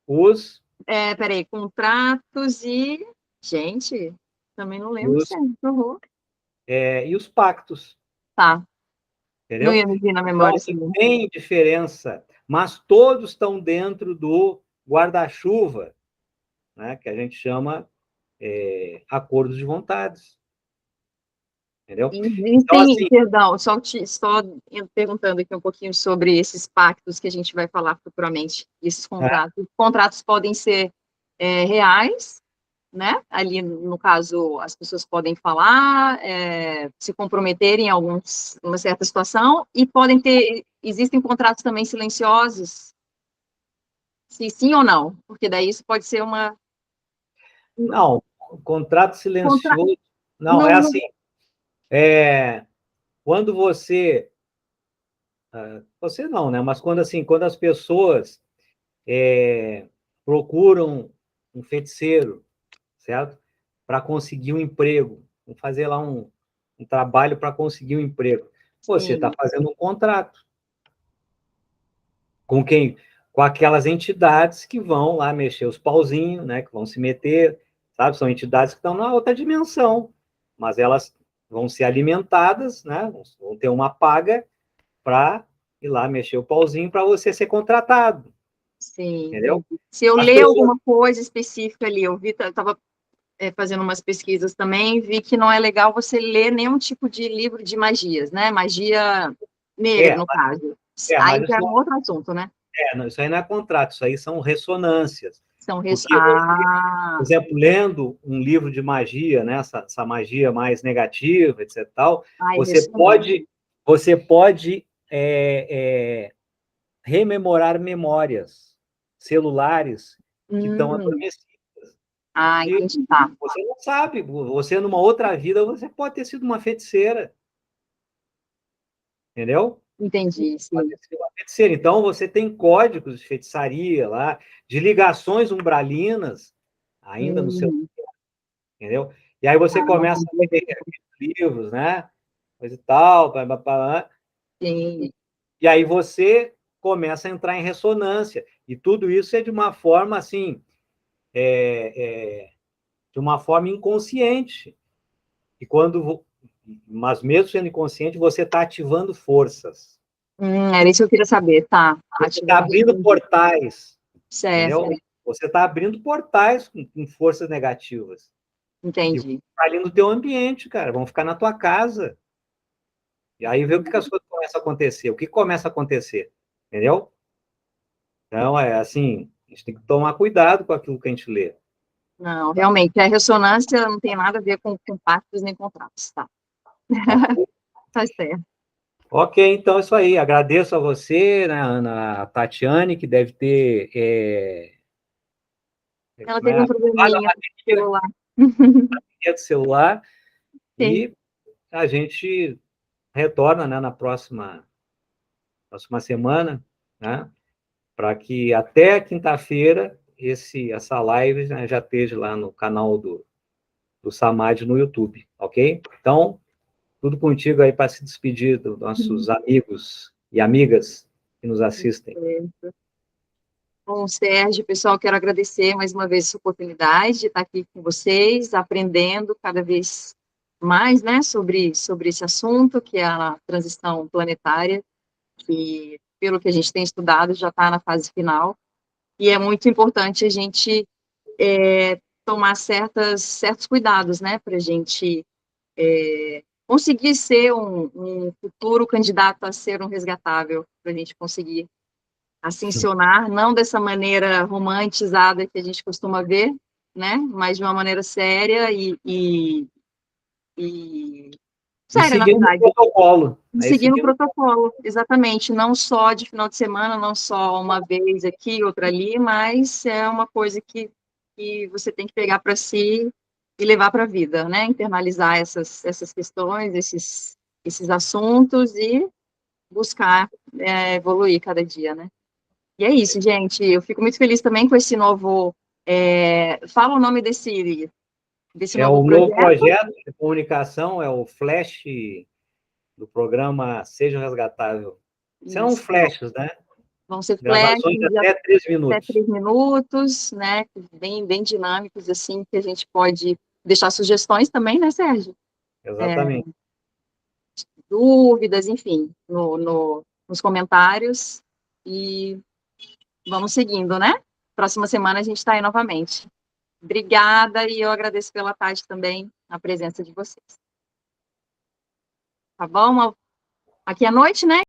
os... Peraí, contratos e... Gente, também não lembro os certo. Uhum. e os pactos. Tá. Não Entendeu? ia me vir na Então, memória. assim, tem diferença, mas todos estão dentro do guarda-chuva, né, que a gente chama acordos de vontades. Entendeu? Então, Existem, assim, perdão, só perguntando aqui um pouquinho sobre esses pactos que a gente vai falar futuramente, esses contratos. Os contratos podem ser reais, né? Ali, no caso, as pessoas podem falar, se comprometerem em uma certa situação, e existem contratos também silenciosos, se sim ou não, porque daí isso pode ser uma... não, contrato Contra... silencioso, não, é Não, assim, quando você não, né, mas quando, assim, quando as pessoas procuram um feiticeiro, certo? Para conseguir um emprego, vamos fazer lá um trabalho para conseguir um emprego. Você está sim, fazendo um contrato com quem? Com aquelas entidades que vão lá mexer os pauzinhos, né? Que vão se meter, sabe? São entidades que estão na outra dimensão, mas elas vão ser alimentadas, né? Vão ter uma paga para ir lá mexer o pauzinho para você ser contratado, sim, entendeu? entendi. Se eu As ler pessoas... alguma coisa específica ali, eu estava fazendo umas pesquisas também, vi que não é legal você ler nenhum tipo de livro de magias, né? Magia negra, É, no caso. mas Aí isso já é não, um outro assunto, né? não, isso aí não é contrato, isso aí são ressonâncias. Porque por Ah, exemplo, lendo um livro de magia, né, essa magia mais negativa, etc. Tal, ai, você ressonância. pode rememorar memórias celulares que estão Hum, adormecidas. Que entendi, tá. você não sabe, você numa outra vida, você pode ter sido uma feiticeira, entendeu? Entendi, Pode sim. ter sido uma feiticeira. Então, você tem códigos de feitiçaria lá, de ligações umbralinas, ainda no seu... Hum, Entendeu? E aí você não começa a sabia. ler livros, né? Coisa e tal, pá, pá, pá, Sim. e aí você começa a entrar em ressonância. E tudo isso é de uma forma assim, de uma forma inconsciente. E quando mas mesmo sendo inconsciente, você está ativando forças. Era isso que eu queria saber, tá. Você está abrindo portais, certo. entendeu? Você está abrindo portais com forças negativas. Entendi. Está ali no teu ambiente, cara, vão ficar na tua casa. E aí vê o que as coisas começam a acontecer. O que começa a acontecer, entendeu? Então, é assim, a gente tem que tomar cuidado com aquilo que a gente lê. Não, realmente, a ressonância não tem nada a ver com pactos nem contratos, tá? Tá certo. Ok, então é isso aí. Agradeço a você, né, Ana, a Tatiane, que deve ter... Ela teve um probleminha no celular. do celular. Sim. E a gente retorna, né, na próxima semana, né, para que até quinta-feira essa live, né, já esteja lá no canal do Samad no YouTube, ok? Então, tudo contigo aí para se despedir dos nossos amigos e amigas que nos assistem. Bom, Sérgio, pessoal, quero agradecer mais uma vez essa oportunidade de estar aqui com vocês, aprendendo cada vez mais, né, sobre esse assunto, que é a transição planetária, que, pelo que a gente tem estudado, já está na fase final, e é muito importante a gente tomar certos cuidados, né, para a gente conseguir ser um futuro candidato a ser um resgatável, para a gente conseguir ascensionar, não dessa maneira romantizada que a gente costuma ver, né, mas de uma maneira séria e séria, na seguindo verdade. o protocolo. Seguindo o protocolo, exatamente, não só de final de semana, não só uma vez aqui, outra ali, mas é uma coisa que você tem que pegar para si e levar para a vida, né, internalizar essas questões, esses assuntos e buscar evoluir cada dia, né. E é isso, gente. Eu fico muito feliz também com esse novo. Fala o nome desse novo O projeto. novo projeto de comunicação, é o flash do programa Seja Resgatável. São flashes, né? Vão ser Gravações de até 3 minutos. Até 3 minutos, né? Bem dinâmicos, assim, que a gente pode deixar sugestões também, né, Sérgio? Exatamente. Dúvidas, enfim, nos comentários. E vamos seguindo, né? Próxima semana a gente está aí novamente. Obrigada, e eu agradeço pela tarde também a presença de vocês. Tá bom? Aqui à noite, né?